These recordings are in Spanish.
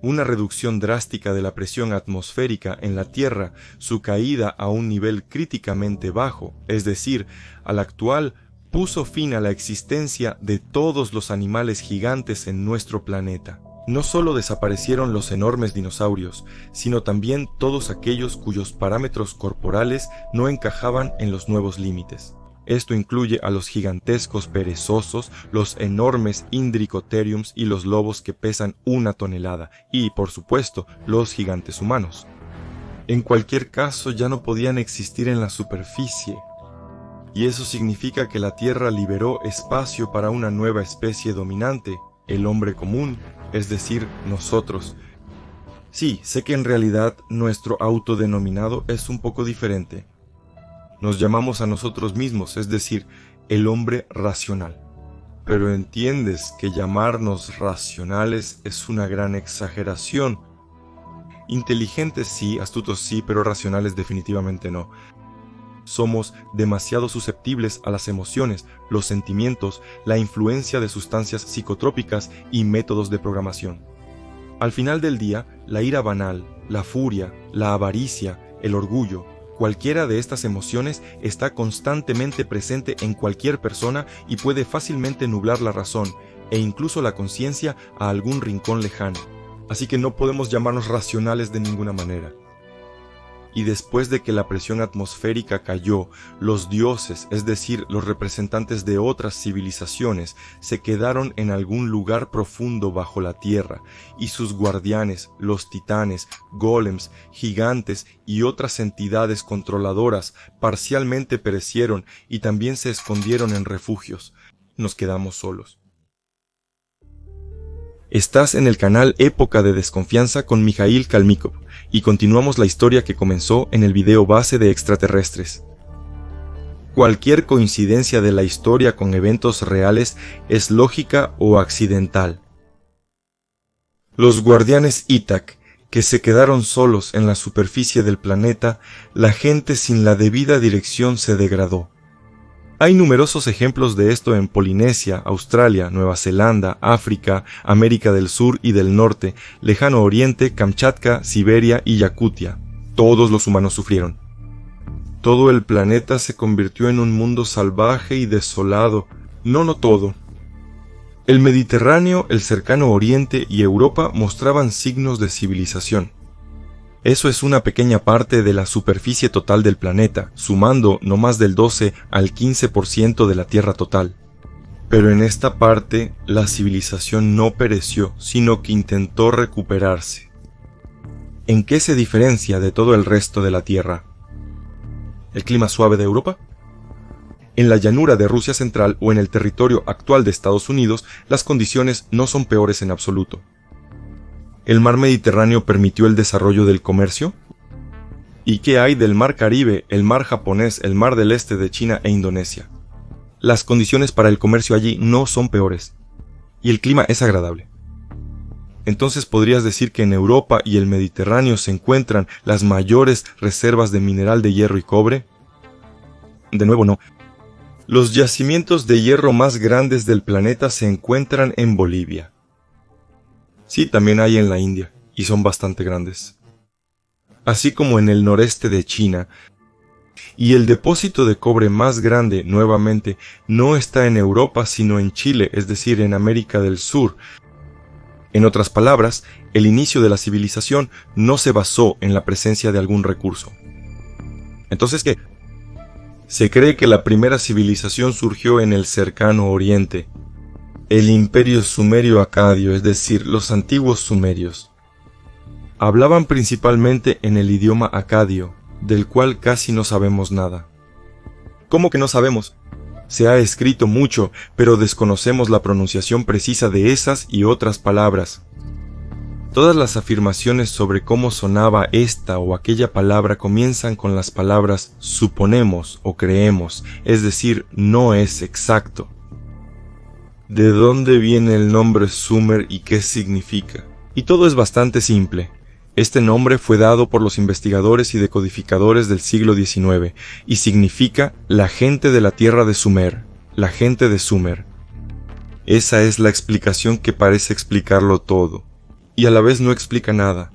una reducción drástica de la presión atmosférica en la Tierra, su caída a un nivel críticamente bajo, es decir, al actual, puso fin a la existencia de todos los animales gigantes en nuestro planeta. No solo desaparecieron los enormes dinosaurios, sino también todos aquellos cuyos parámetros corporales no encajaban en los nuevos límites. Esto incluye a los gigantescos perezosos, los enormes Indricotheriums y los lobos que pesan 1 tonelada, y, por supuesto, los gigantes humanos. En cualquier caso, ya no podían existir en la superficie. Y eso significa que la Tierra liberó espacio para una nueva especie dominante, el hombre común, es decir, nosotros. Sí, sé que en realidad nuestro autodenominado es un poco diferente. Nos llamamos a nosotros mismos, es decir, el hombre racional. Pero entiendes que llamarnos racionales es una gran exageración. Inteligentes sí, astutos sí, pero racionales definitivamente no. Somos demasiado susceptibles a las emociones, los sentimientos, la influencia de sustancias psicotrópicas y métodos de programación. Al final del día, la ira banal, la furia, la avaricia, el orgullo, cualquiera de estas emociones está constantemente presente en cualquier persona y puede fácilmente nublar la razón e incluso la conciencia a algún rincón lejano. Así que no podemos llamarnos racionales de ninguna manera. Y después de que la presión atmosférica cayó, los dioses, es decir, los representantes de otras civilizaciones, se quedaron en algún lugar profundo bajo la tierra, y sus guardianes, los titanes, golems, gigantes y otras entidades controladoras parcialmente perecieron y también se escondieron en refugios. Nos quedamos solos. Estás en el canal Época de Desconfianza con Mijail Kalmykov y continuamos la historia que comenzó en el video base de extraterrestres. Cualquier coincidencia de la historia con eventos reales es lógica o accidental. Los guardianes Ítac, que se quedaron solos en la superficie del planeta, la gente sin la debida dirección se degradó. Hay numerosos ejemplos de esto en Polinesia, Australia, Nueva Zelanda, África, América del Sur y del Norte, Lejano Oriente, Kamchatka, Siberia y Yakutia. Todos los humanos sufrieron. Todo el planeta se convirtió en un mundo salvaje y desolado. No todo. El Mediterráneo, el Cercano Oriente y Europa mostraban signos de civilización. Eso es una pequeña parte de la superficie total del planeta, sumando no más del 12 al 15% de la Tierra total. Pero en esta parte, la civilización no pereció, sino que intentó recuperarse. ¿En qué se diferencia de todo el resto de la Tierra? ¿El clima suave de Europa? En la llanura de Rusia Central o en el territorio actual de Estados Unidos, las condiciones no son peores en absoluto. ¿El mar Mediterráneo permitió el desarrollo del comercio? ¿Y qué hay del mar Caribe, el mar japonés, el mar del este de China e Indonesia? Las condiciones para el comercio allí no son peores. Y el clima es agradable. Entonces podrías decir que en Europa y el Mediterráneo se encuentran las mayores reservas de mineral de hierro y cobre. De nuevo no. Los yacimientos de hierro más grandes del planeta se encuentran en Bolivia. Sí, también hay en la India, y son bastante grandes. Así como en el noreste de China. Y el depósito de cobre más grande, nuevamente, no está en Europa sino en Chile, es decir, en América del Sur. En otras palabras, el inicio de la civilización no se basó en la presencia de algún recurso. Entonces, ¿qué? Se cree que la primera civilización surgió en el Cercano Oriente. El imperio sumerio acadio, es decir, los antiguos sumerios. Hablaban principalmente en el idioma acadio, del cual casi no sabemos nada. ¿Cómo que no sabemos? Se ha escrito mucho, pero desconocemos la pronunciación precisa de esas y otras palabras. Todas las afirmaciones sobre cómo sonaba esta o aquella palabra comienzan con las palabras suponemos o creemos, es decir, no es exacto. ¿De dónde viene el nombre Sumer y qué significa? Y todo es bastante simple. Este nombre fue dado por los investigadores y decodificadores del siglo XIX y significa la gente de la tierra de Sumer, la gente de Sumer. Esa es la explicación que parece explicarlo todo. y a la vez no explica nada.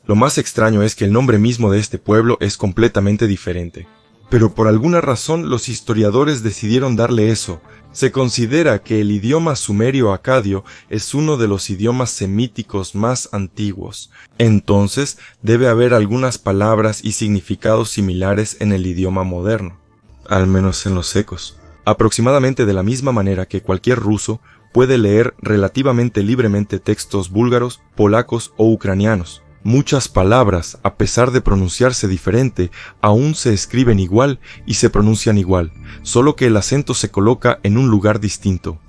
Lo más extraño es que el nombre mismo de este pueblo es completamente diferente. Pero por alguna razón los historiadores decidieron darle eso. Se considera que el idioma sumerio-acadio es uno de los idiomas semíticos más antiguos. Entonces, debe haber algunas palabras y significados similares en el idioma moderno, al menos en los ecos. Aproximadamente de la misma manera que cualquier ruso puede leer relativamente libremente textos búlgaros, polacos o ucranianos. Muchas palabras, a pesar de pronunciarse diferente, aún se escriben igual y se pronuncian igual, solo que el acento se coloca en un lugar distinto.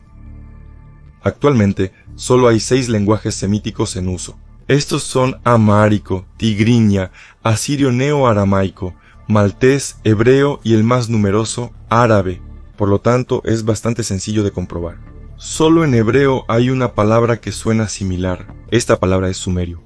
Actualmente, solo hay 6 lenguajes semíticos en uso. Estos son amárico, tigriña, asirio neo-aramaico, maltés, hebreo y el más numeroso, árabe. Por lo tanto, es bastante sencillo de comprobar. Solo en hebreo hay una palabra que suena similar. Esta palabra es sumerio.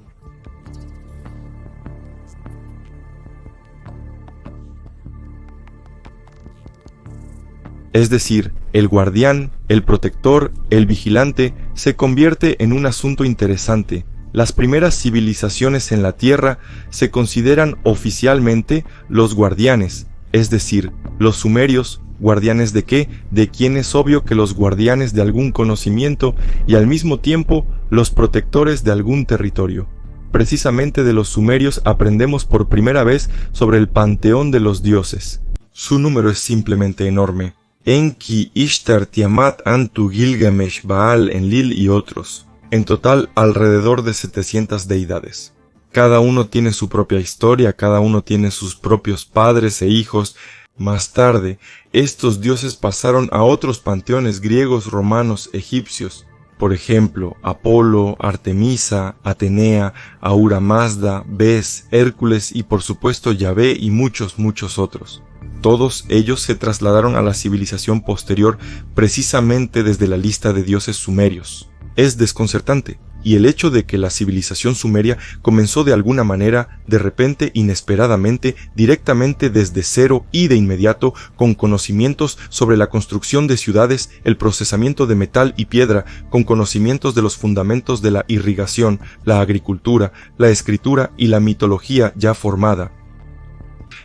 Es decir, el guardián, el protector, el vigilante, se convierte en un asunto interesante. Las primeras civilizaciones en la Tierra se consideran oficialmente los guardianes, es decir, los sumerios, ¿guardianes de qué? De quien es obvio que los guardianes de algún conocimiento y al mismo tiempo los protectores de algún territorio. Precisamente de los sumerios aprendemos por primera vez sobre el panteón de los dioses. Su número es simplemente enorme. Enki, Ishtar, Tiamat, Antu, Gilgamesh, Baal, Enlil y otros. En total, alrededor de 700 deidades. Cada uno tiene su propia historia, cada uno tiene sus propios padres e hijos. Más tarde, estos dioses pasaron a otros panteones griegos, romanos, egipcios. Por ejemplo, Apolo, Artemisa, Atenea, Ahura Mazda, Bes, Hércules y por supuesto Yahvé y muchos otros. Todos ellos se trasladaron a la civilización posterior precisamente desde la lista de dioses sumerios. Es desconcertante, y el hecho de que la civilización sumeria comenzó de alguna manera, de repente, inesperadamente, directamente desde cero y de inmediato, con conocimientos sobre la construcción de ciudades, el procesamiento de metal y piedra, con conocimientos de los fundamentos de la irrigación, la agricultura, la escritura y la mitología ya formada.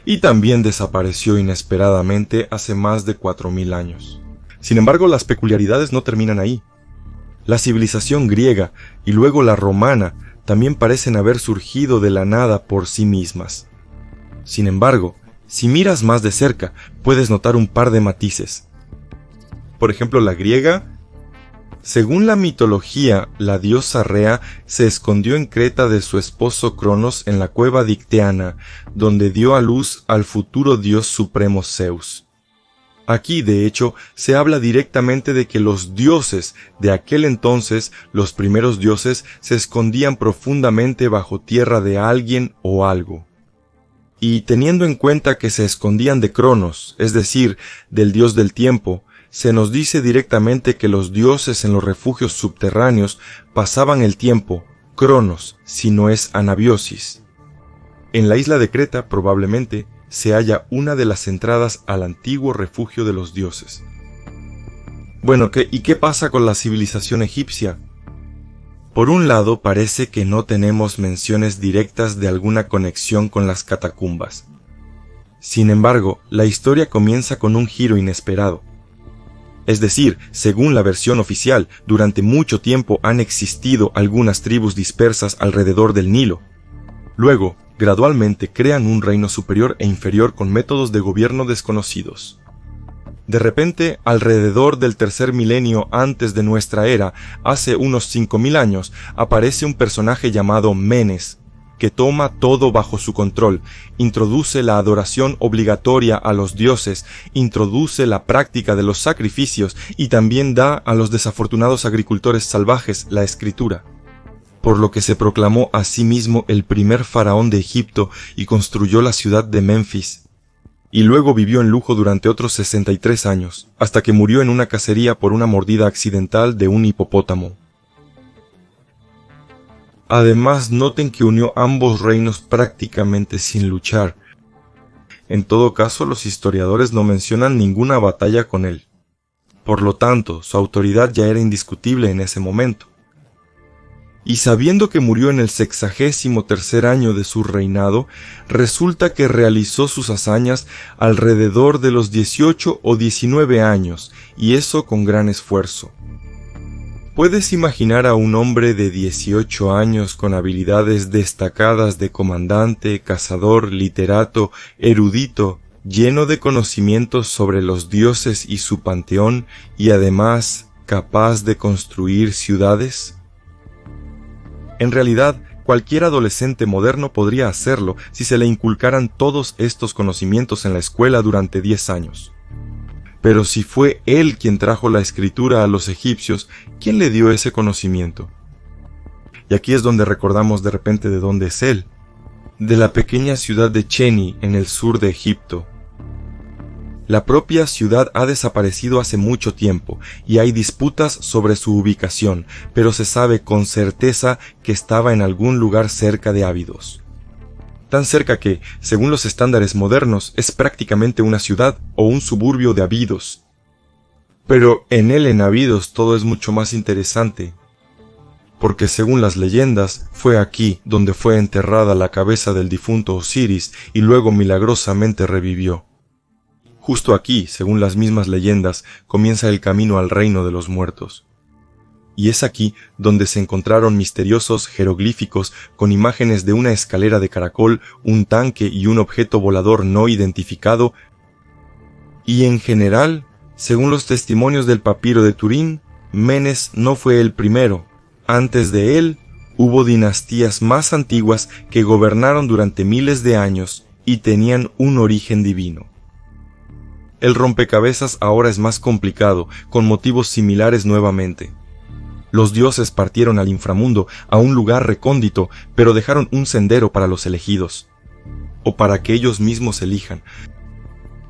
Y también desapareció inesperadamente hace más de 4000 años. Sin embargo, las peculiaridades no terminan ahí. La civilización griega y luego la romana también parecen haber surgido de la nada por sí mismas. Sin embargo, si miras más de cerca, puedes notar un par de matices. Por ejemplo, la griega. Según la mitología, la diosa Rea se escondió en Creta de su esposo Cronos en la cueva Dicteana, donde dio a luz al futuro dios supremo Zeus. Aquí, de hecho, se habla directamente de que los dioses de aquel entonces, los primeros dioses, se escondían profundamente bajo tierra de alguien o algo. Y teniendo en cuenta que se escondían de Cronos, es decir, del dios del tiempo, se nos dice directamente que los dioses en los refugios subterráneos pasaban el tiempo, Cronos, si no es anabiosis. En la isla de Creta, probablemente, se halla una de las entradas al antiguo refugio de los dioses. Bueno, ¿y qué pasa con la civilización egipcia? Por un lado, parece que no tenemos menciones directas de alguna conexión con las catacumbas. Sin embargo, la historia comienza con un giro inesperado. Es decir, según la versión oficial, durante mucho tiempo han existido algunas tribus dispersas alrededor del Nilo. Luego, gradualmente crean un reino superior e inferior con métodos de gobierno desconocidos. De repente, alrededor del tercer milenio antes de nuestra era, hace unos 5000 años, aparece un personaje llamado Menes, que toma todo bajo su control, introduce la adoración obligatoria a los dioses, introduce la práctica de los sacrificios y también da a los desafortunados agricultores salvajes la escritura. Por lo que se proclamó a sí mismo el primer faraón de Egipto y construyó la ciudad de Memphis. Y luego vivió en lujo durante otros 63 años, hasta que murió en una cacería por una mordida accidental de un hipopótamo. Además, noten que unió ambos reinos prácticamente sin luchar. En todo caso, los historiadores no mencionan ninguna batalla con él. Por lo tanto, su autoridad ya era indiscutible en ese momento. y sabiendo que murió en el 63º año de su reinado, resulta que realizó sus hazañas alrededor de los 18 o 19 años, y eso con gran esfuerzo. ¿Puedes imaginar a un hombre de 18 años con habilidades destacadas de comandante, cazador, literato, erudito, lleno de conocimientos sobre los dioses y su panteón, y además capaz de construir ciudades? En realidad, cualquier adolescente moderno podría hacerlo si se le inculcaran todos estos conocimientos en la escuela durante 10 años. Pero si fue él quien trajo la escritura a los egipcios, ¿quién le dio ese conocimiento? Y aquí es donde recordamos de repente de dónde es él, de la pequeña ciudad de Cheni en el sur de Egipto. La propia ciudad ha desaparecido hace mucho tiempo y hay disputas sobre su ubicación, pero se sabe con certeza que estaba en algún lugar cerca de Abidos. Tan cerca que, según los estándares modernos, es prácticamente una ciudad o un suburbio de Abidos. Pero en Abidos todo es mucho más interesante, porque según las leyendas, fue aquí donde fue enterrada la cabeza del difunto Osiris y luego milagrosamente revivió. Justo aquí, según las mismas leyendas, comienza el camino al reino de los muertos. Y es aquí donde se encontraron misteriosos jeroglíficos con imágenes de una escalera de caracol, un tanque y un objeto volador no identificado. Y en general, según los testimonios del papiro de Turín, Menes no fue el primero. Antes de él, hubo dinastías más antiguas que gobernaron durante miles de años y tenían un origen divino. El rompecabezas ahora es más complicado, con motivos similares nuevamente. Los dioses partieron al inframundo, a un lugar recóndito, pero dejaron un sendero para los elegidos, o para que ellos mismos elijan.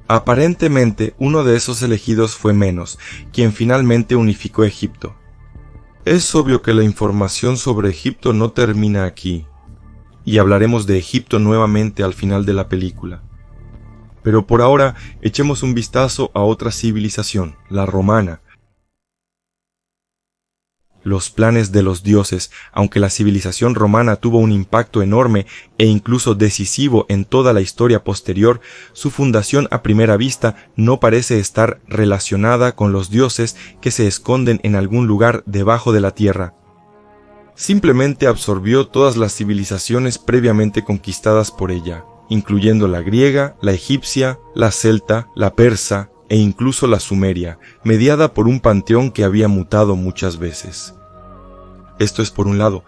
Aparentemente, uno de esos elegidos fue Menos, quien finalmente unificó Egipto. Es obvio que la información sobre Egipto no termina aquí, y hablaremos de Egipto nuevamente al final de la película. Pero por ahora, echemos un vistazo a otra civilización, la romana. Los planes de los dioses, aunque la civilización romana tuvo un impacto enorme e incluso decisivo en toda la historia posterior, su fundación a primera vista no parece estar relacionada con los dioses que se esconden en algún lugar debajo de la tierra. Simplemente absorbió todas las civilizaciones previamente conquistadas por ella, incluyendo la griega, la egipcia, la celta, la persa e incluso la sumeria, mediada por un panteón que había mutado muchas veces. Esto es por un lado.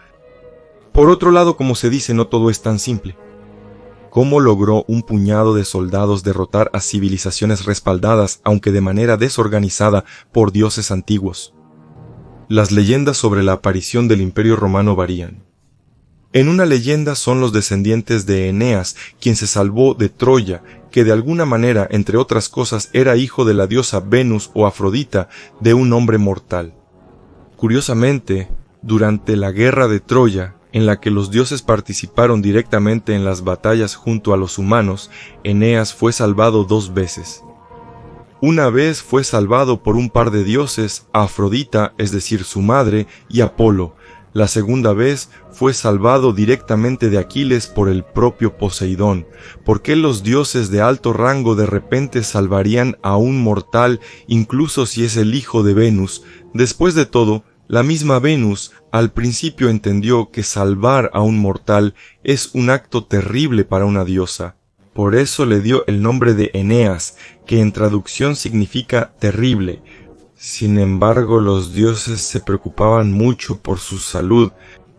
Por otro lado, como se dice, no todo es tan simple. ¿Cómo logró un puñado de soldados derrotar a civilizaciones respaldadas, aunque de manera desorganizada, por dioses antiguos? Las leyendas sobre la aparición del Imperio Romano varían. En una leyenda son los descendientes de Eneas, quien se salvó de Troya, que de alguna manera, entre otras cosas, era hijo de la diosa Venus o Afrodita, de un hombre mortal. Curiosamente, durante la guerra de Troya, en la que los dioses participaron directamente en las batallas junto a los humanos, Eneas fue salvado 2 veces. Una vez fue salvado por un par de dioses, Afrodita, es decir, su madre, y Apolo. La segunda vez fue salvado directamente de Aquiles por el propio Poseidón. ¿Por qué los dioses de alto rango de repente salvarían a un mortal, incluso si es el hijo de Venus? Después de todo, la misma Venus al principio entendió que salvar a un mortal es un acto terrible para una diosa. Por eso le dio el nombre de Eneas, que en traducción significa terrible. Sin embargo, los dioses se preocupaban mucho por su salud.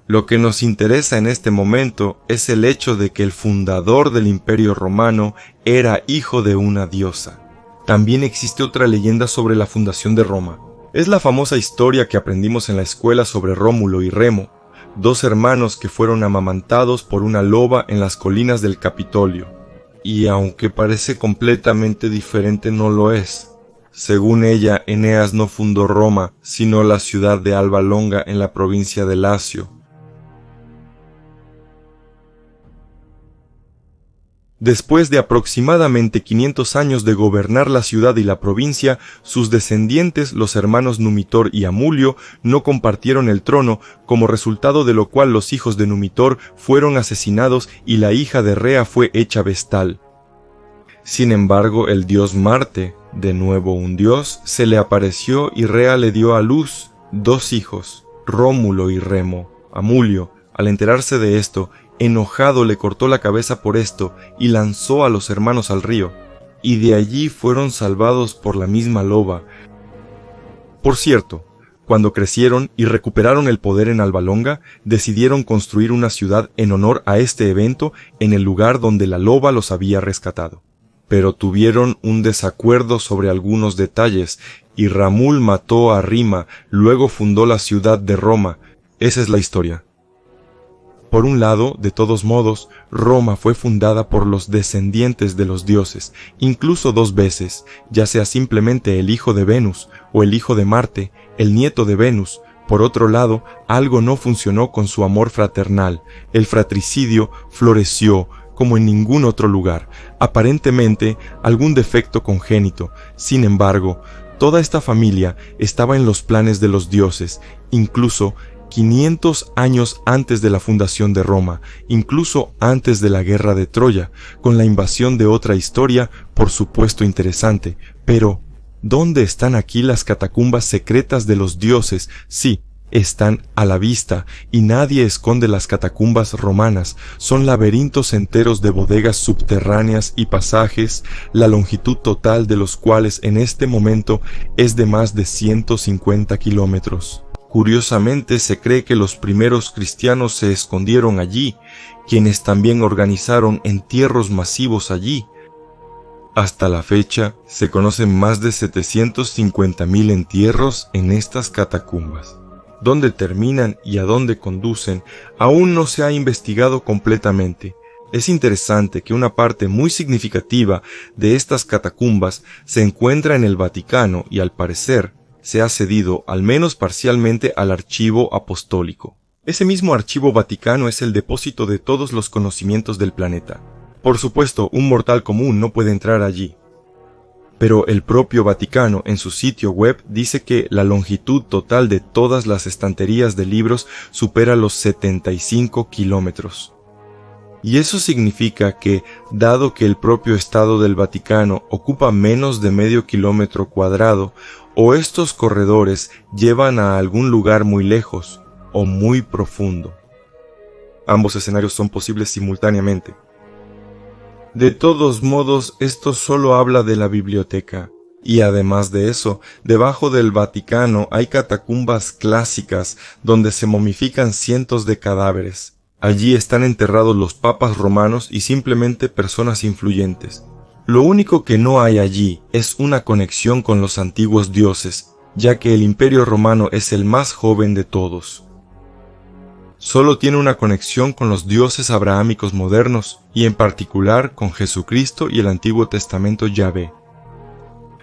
Lo que nos interesa en este momento es el hecho de que el fundador del Imperio Romano era hijo de una diosa. También existe otra leyenda sobre la fundación de Roma. Es la famosa historia que aprendimos en la escuela sobre Rómulo y Remo, 2 hermanos que fueron amamantados por una loba en las colinas del Capitolio. Y aunque parece completamente diferente, no lo es. Según ella, Eneas no fundó Roma, sino la ciudad de Alba Longa en la provincia de Lacio. Después de aproximadamente 500 años de gobernar la ciudad y la provincia, sus descendientes, los hermanos Numitor y Amulio, no compartieron el trono, como resultado de lo cual los hijos de Numitor fueron asesinados y la hija de Rea fue hecha vestal. Sin embargo, el dios Marte, de nuevo un dios, se le apareció y Rea le dio a luz 2 hijos, Rómulo y Remo. Amulio, al enterarse de esto, enojado le cortó la cabeza por esto y lanzó a los hermanos al río, y de allí fueron salvados por la misma loba. Por cierto, cuando crecieron y recuperaron el poder en Alba Longa, decidieron construir una ciudad en honor a este evento en el lugar donde la loba los había rescatado. Pero tuvieron un desacuerdo sobre algunos detalles, y Ramul mató a Rima, luego fundó la ciudad de Roma. Esa es la historia. Por un lado, de todos modos, Roma fue fundada por los descendientes de los dioses, incluso 2 veces, ya sea simplemente el hijo de Venus o el hijo de Marte, el nieto de Venus. Por otro lado, algo no funcionó con su amor fraternal. El fratricidio floreció como en ningún otro lugar, aparentemente algún defecto congénito. Sin embargo, toda esta familia estaba en los planes de los dioses, incluso 500 años antes de la fundación de Roma, incluso antes de la guerra de Troya, con la invasión de otra historia, por supuesto interesante. Pero, ¿dónde están aquí las catacumbas secretas de los dioses? Sí, están a la vista, y nadie esconde las catacumbas romanas. Son laberintos enteros de bodegas subterráneas y pasajes, la longitud total de los cuales en este momento es de más de 150 kilómetros. Curiosamente, se cree que los primeros cristianos se escondieron allí, quienes también organizaron entierros masivos allí. Hasta la fecha, se conocen más de 750.000 entierros en estas catacumbas. Dónde terminan y a dónde conducen aún no se ha investigado completamente. Es interesante que una parte muy significativa de estas catacumbas se encuentra en el Vaticano y, al parecer, se ha cedido, al menos parcialmente, al archivo apostólico. Ese mismo archivo vaticano es el depósito de todos los conocimientos del planeta. Por supuesto, un mortal común no puede entrar allí. Pero el propio Vaticano, en su sitio web, dice que la longitud total de todas las estanterías de libros supera los 75 kilómetros. Y eso significa que, dado que el propio Estado del Vaticano ocupa menos de medio kilómetro cuadrado, o estos corredores llevan a algún lugar muy lejos o muy profundo. Ambos escenarios son posibles simultáneamente. De todos modos, esto solo habla de la biblioteca. Y además de eso, debajo del Vaticano hay catacumbas clásicas donde se momifican cientos de cadáveres. Allí están enterrados los papas romanos y simplemente personas influyentes. Lo único que no hay allí es una conexión con los antiguos dioses, ya que el Imperio Romano es el más joven de todos. Solo tiene una conexión con los dioses abrahámicos modernos, y en particular con Jesucristo y el Antiguo Testamento Yahvé.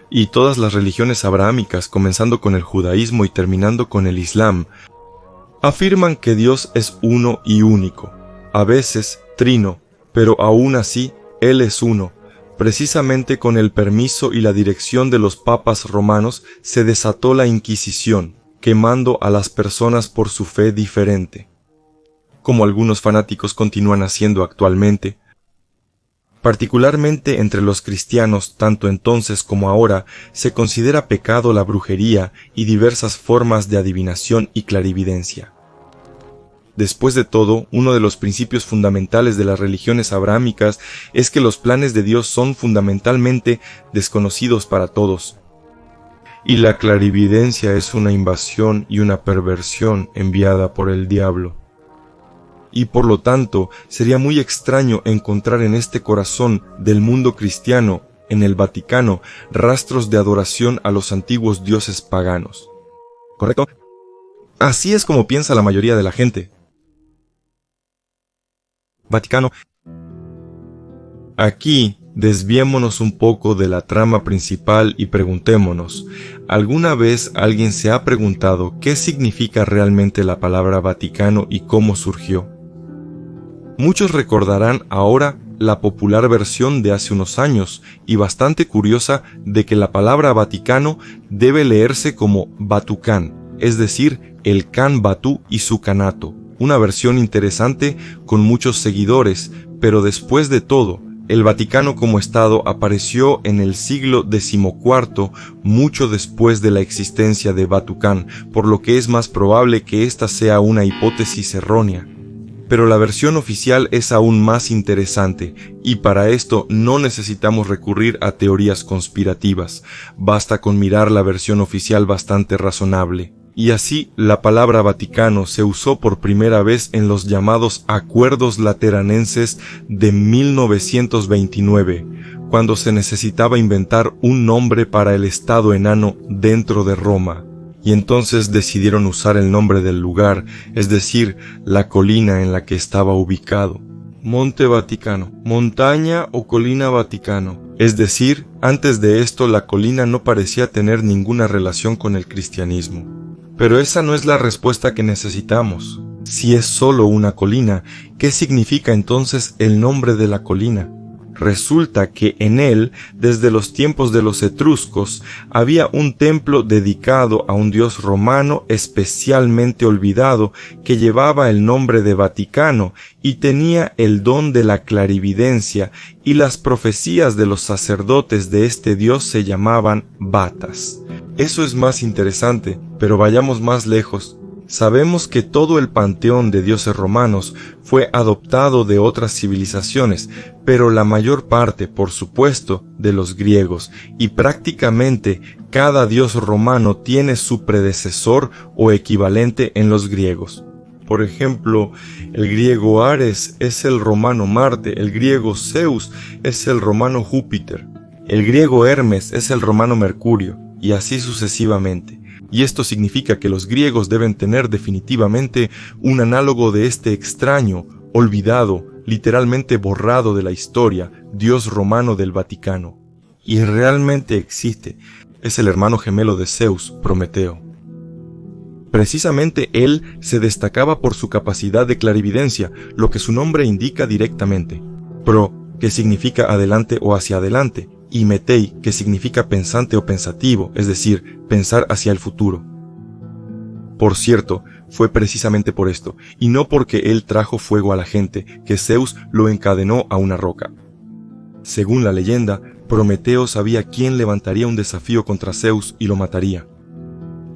Y todas las religiones abrahámicas, comenzando con el judaísmo y terminando con el islam, afirman que Dios es uno y único, a veces trino, pero aún así Él es uno. Precisamente con el permiso y la dirección de los papas romanos se desató la Inquisición, quemando a las personas por su fe diferente, como algunos fanáticos continúan haciendo actualmente. Particularmente entre los cristianos, tanto entonces como ahora, se considera pecado la brujería y diversas formas de adivinación y clarividencia. Después de todo, uno de los principios fundamentales de las religiones abrahámicas es que los planes de Dios son fundamentalmente desconocidos para todos. Y la clarividencia es una invasión y una perversión enviada por el diablo. Y por lo tanto, sería muy extraño encontrar en este corazón del mundo cristiano, en el Vaticano, rastros de adoración a los antiguos dioses paganos. ¿Correcto? Así es como piensa la mayoría de la gente. Vaticano. Aquí, desviémonos un poco de la trama principal y preguntémonos, ¿alguna vez alguien se ha preguntado qué significa realmente la palabra Vaticano y cómo surgió? Muchos recordarán ahora la popular versión de hace unos años y bastante curiosa de que la palabra Vaticano debe leerse como Batucán, es decir, el Can Batú y su Canato. Una versión interesante con muchos seguidores, pero después de todo, el Vaticano como Estado apareció en el siglo XIV, mucho después de la existencia de Batucán, por lo que es más probable que esta sea una hipótesis errónea. Pero la versión oficial es aún más interesante, y para esto no necesitamos recurrir a teorías conspirativas, basta con mirar la versión oficial bastante razonable. Y así, la palabra Vaticano se usó por primera vez en los llamados Acuerdos Lateranenses de 1929, cuando se necesitaba inventar un nombre para el estado enano dentro de Roma. Y entonces decidieron usar el nombre del lugar, es decir, la colina en la que estaba ubicado. Monte Vaticano, montaña o colina Vaticano. Es decir, antes de esto la colina no parecía tener ninguna relación con el cristianismo. Pero esa no es la respuesta que necesitamos. Si es solo una colina, ¿qué significa entonces el nombre de la colina? Resulta que en él, desde los tiempos de los etruscos, había un templo dedicado a un dios romano especialmente olvidado que llevaba el nombre de Vaticano y tenía el don de la clarividencia, y las profecías de los sacerdotes de este dios se llamaban batas. Eso es más interesante, pero vayamos más lejos. Sabemos que todo el panteón de dioses romanos fue adoptado de otras civilizaciones, pero la mayor parte, por supuesto, de los griegos, y prácticamente cada dios romano tiene su predecesor o equivalente en los griegos. Por ejemplo, el griego Ares es el romano Marte, el griego Zeus es el romano Júpiter, el griego Hermes es el romano Mercurio, y así sucesivamente. Y esto significa que los griegos deben tener definitivamente un análogo de este extraño, olvidado, literalmente borrado de la historia, dios romano del Vaticano. Y realmente existe, es el hermano gemelo de Zeus, Prometeo. Precisamente él se destacaba por su capacidad de clarividencia, lo que su nombre indica directamente. Pro, que significa adelante o hacia adelante, y metei, que significa pensante o pensativo, es decir, pensar hacia el futuro. Por cierto, fue precisamente por esto, y no porque él trajo fuego a la gente, que Zeus lo encadenó a una roca. Según la leyenda, Prometeo sabía quién levantaría un desafío contra Zeus y lo mataría.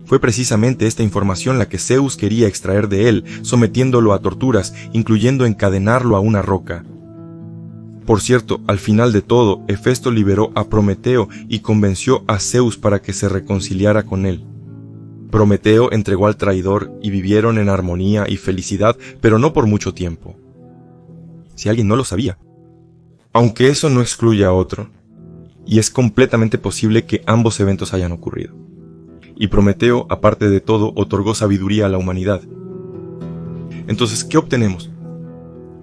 Fue precisamente esta información la que Zeus quería extraer de él, sometiéndolo a torturas, incluyendo encadenarlo a una roca. Por cierto, al final de todo, Hefesto liberó a Prometeo y convenció a Zeus para que se reconciliara con él. Prometeo entregó al traidor y vivieron en armonía y felicidad, pero no por mucho tiempo. Si alguien no lo sabía. Aunque eso no excluye a otro, y es completamente posible que ambos eventos hayan ocurrido. Y Prometeo, aparte de todo, otorgó sabiduría a la humanidad. Entonces, ¿qué obtenemos?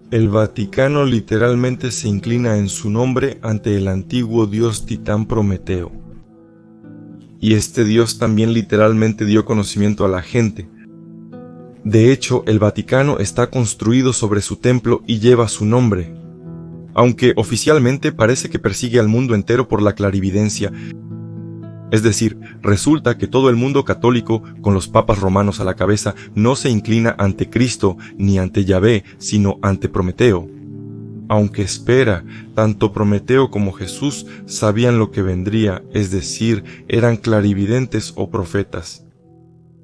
El Vaticano literalmente se inclina en su nombre ante el antiguo dios titán Prometeo. Y este dios también literalmente dio conocimiento a la gente. De hecho, el Vaticano está construido sobre su templo y lleva su nombre. Aunque oficialmente parece que persigue al mundo entero por la clarividencia. Es decir, resulta que todo el mundo católico, con los papas romanos a la cabeza, no se inclina ante Cristo ni ante Yahvé, sino ante Prometeo. Aunque espera, tanto Prometeo como Jesús sabían lo que vendría, es decir, eran clarividentes o profetas.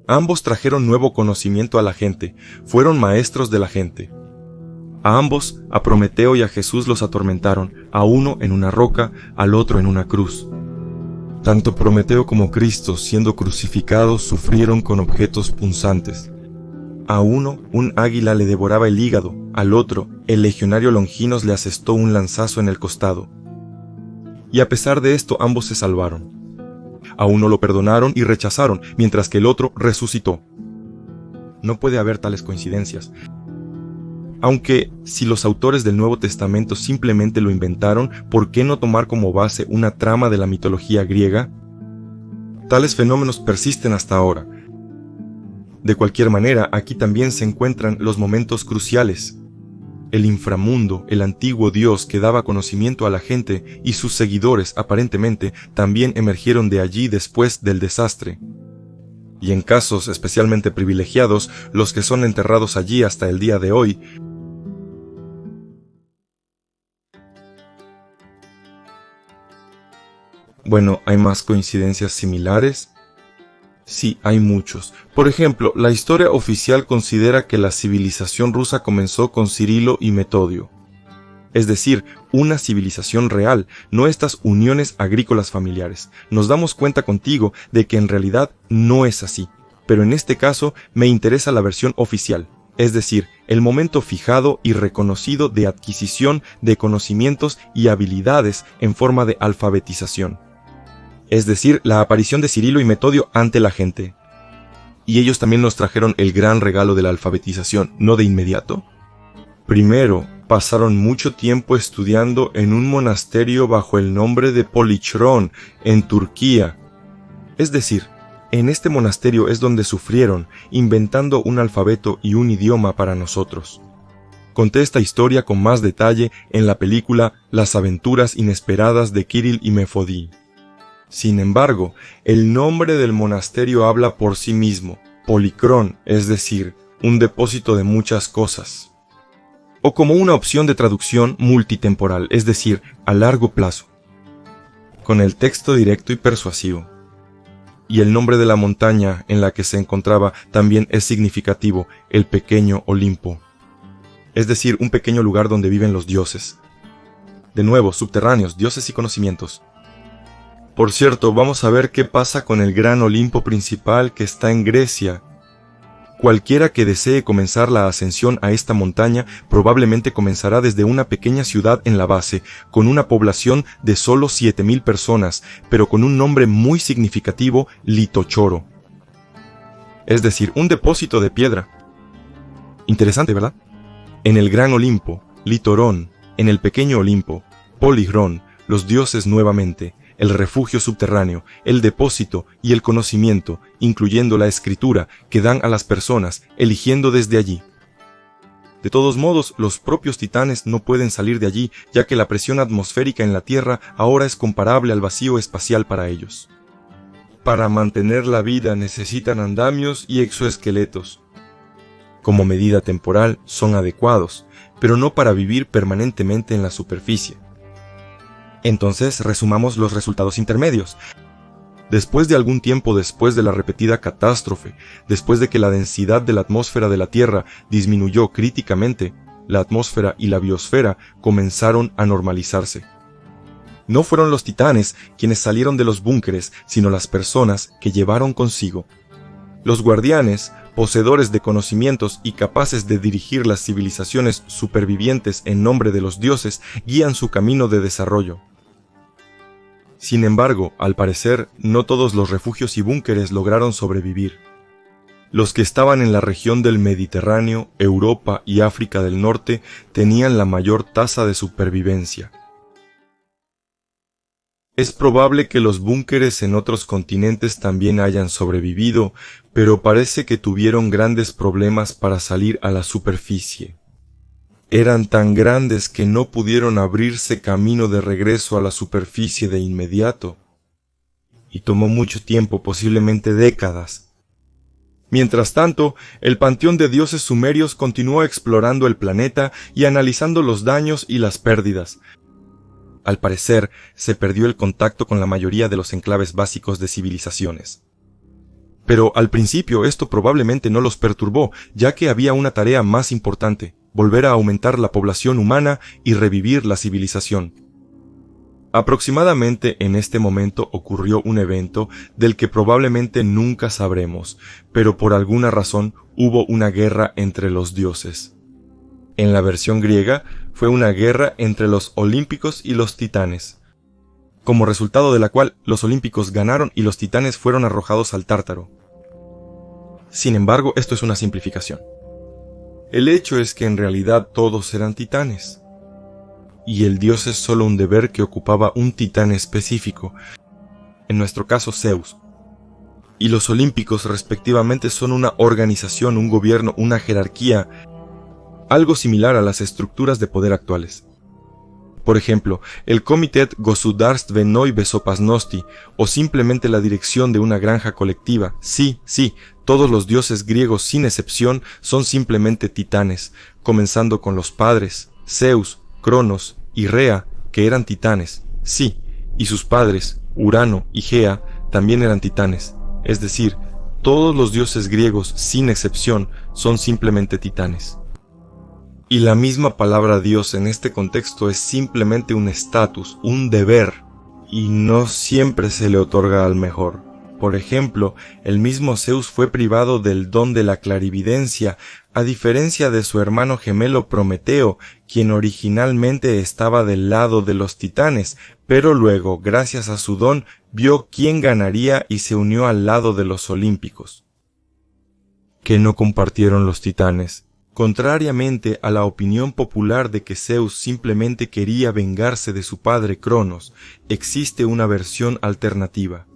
Ambos trajeron nuevo conocimiento a la gente, fueron maestros de la gente. A ambos, a Prometeo y a Jesús los atormentaron, a uno en una roca, al otro en una cruz. Tanto Prometeo como Cristo, siendo crucificados, sufrieron con objetos punzantes. A uno, un águila le devoraba el hígado, al otro, el legionario Longinos le asestó un lanzazo en el costado. Y a pesar de esto, ambos se salvaron. A uno lo perdonaron y rechazaron, mientras que el otro resucitó. No puede haber tales coincidencias. Aunque, si los autores del Nuevo Testamento simplemente lo inventaron, ¿por qué no tomar como base una trama de la mitología griega? Tales fenómenos persisten hasta ahora. De cualquier manera, aquí también se encuentran los momentos cruciales. el inframundo, el antiguo dios que daba conocimiento a la gente, y sus seguidores, aparentemente, también emergieron de allí después del desastre. Y en casos especialmente privilegiados, los que son enterrados allí hasta el día de hoy. Bueno, ¿hay más coincidencias similares? Sí, hay muchos. Por ejemplo, la historia oficial considera que la civilización rusa comenzó con Cirilo y Metodio. Es decir, una civilización real, no estas uniones agrícolas familiares. Nos damos cuenta contigo de que en realidad no es así, pero en este caso me interesa la versión oficial, es decir, el momento fijado y reconocido de adquisición de conocimientos y habilidades en forma de alfabetización. Es decir, la aparición de Cirilo y Metodio ante la gente. Y ellos también nos trajeron el gran regalo de la alfabetización, ¿no de inmediato? Primero, pasaron mucho tiempo estudiando en un monasterio bajo el nombre de Polichrón, en Turquía. Es decir, en este monasterio es donde sufrieron, inventando un alfabeto y un idioma para nosotros. Conté esta historia con más detalle en la película Las aventuras inesperadas de Kirill y Mefodí. Sin embargo, el nombre del monasterio habla por sí mismo, Policrón, es decir, un depósito de muchas cosas. O como una opción de traducción multitemporal, es decir, a largo plazo. Con el texto directo y persuasivo. Y el nombre de la montaña en la que se encontraba también es significativo, el pequeño Olimpo. Es decir, un pequeño lugar donde viven los dioses. De nuevo, subterráneos, dioses y conocimientos. Por cierto, vamos a ver qué pasa con el gran Olimpo principal que está en Grecia. Cualquiera que desee comenzar la ascensión a esta montaña probablemente comenzará desde una pequeña ciudad en la base, con una población de solo 7,000 personas, pero con un nombre muy significativo, Litochoro. Es decir, un depósito de piedra. Interesante, ¿verdad? En el gran Olimpo, Litorón, en el pequeño Olimpo, Poligrón, los dioses nuevamente, el refugio subterráneo, el depósito y el conocimiento, incluyendo la escritura, que dan a las personas, eligiendo desde allí. De todos modos, los propios titanes no pueden salir de allí, ya que la presión atmosférica en la Tierra ahora es comparable al vacío espacial para ellos. Para mantener la vida necesitan andamios y exoesqueletos. Como medida temporal son adecuados, pero no para vivir permanentemente en la superficie. Entonces, resumamos los resultados intermedios. Después de algún tiempo después de la repetida catástrofe, después de que la densidad de la atmósfera de la Tierra disminuyó críticamente, la atmósfera y la biosfera comenzaron a normalizarse. No fueron los titanes quienes salieron de los búnkeres, sino las personas que llevaron consigo. Los guardianes, poseedores de conocimientos y capaces de dirigir las civilizaciones supervivientes en nombre de los dioses, guían su camino de desarrollo. Sin embargo, al parecer, no todos los refugios y búnkeres lograron sobrevivir. Los que estaban en la región del Mediterráneo, Europa y África del Norte tenían la mayor tasa de supervivencia. Es probable que los búnkeres en otros continentes también hayan sobrevivido, pero parece que tuvieron grandes problemas para salir a la superficie. Eran tan grandes que no pudieron abrirse camino de regreso a la superficie de inmediato. Y tomó mucho tiempo, posiblemente décadas. Mientras tanto, el panteón de dioses sumerios continuó explorando el planeta y analizando los daños y las pérdidas. Al parecer, se perdió el contacto con la mayoría de los enclaves básicos de civilizaciones. Pero al principio esto probablemente no los perturbó, ya que había una tarea más importante: volver a aumentar la población humana y revivir la civilización. Aproximadamente en este momento ocurrió un evento del que probablemente nunca sabremos, pero por alguna razón hubo una guerra entre los dioses. En la versión griega fue una guerra entre los olímpicos y los titanes, como resultado de la cual los olímpicos ganaron y los titanes fueron arrojados al Tártaro. Sin embargo, esto es una simplificación. El hecho es que en realidad todos eran titanes, y el dios es solo un deber que ocupaba un titán específico, en nuestro caso Zeus. Y los olímpicos respectivamente son una organización, un gobierno, una jerarquía, algo similar a las estructuras de poder actuales. Por ejemplo, el Komitet Gosudárstvenoi Bezopasnosti, o simplemente la dirección de una granja colectiva. Sí, todos los dioses griegos sin excepción son simplemente titanes, comenzando con los padres, Zeus, Cronos y Rea, que eran titanes. Sí, y sus padres, Urano y Gea, también eran titanes. Es decir, todos los dioses griegos sin excepción son simplemente titanes. Y la misma palabra Dios en este contexto es simplemente un estatus, un deber, y no siempre se le otorga al mejor. Por ejemplo, el mismo Zeus fue privado del don de la clarividencia, a diferencia de su hermano gemelo Prometeo, quien originalmente estaba del lado de los titanes, pero luego, gracias a su don, vio quién ganaría y se unió al lado de los olímpicos. ¿Qué no compartieron los titanes? Contrariamente a la opinión popular de que Zeus simplemente quería vengarse de su padre Cronos, existe una versión alternativa.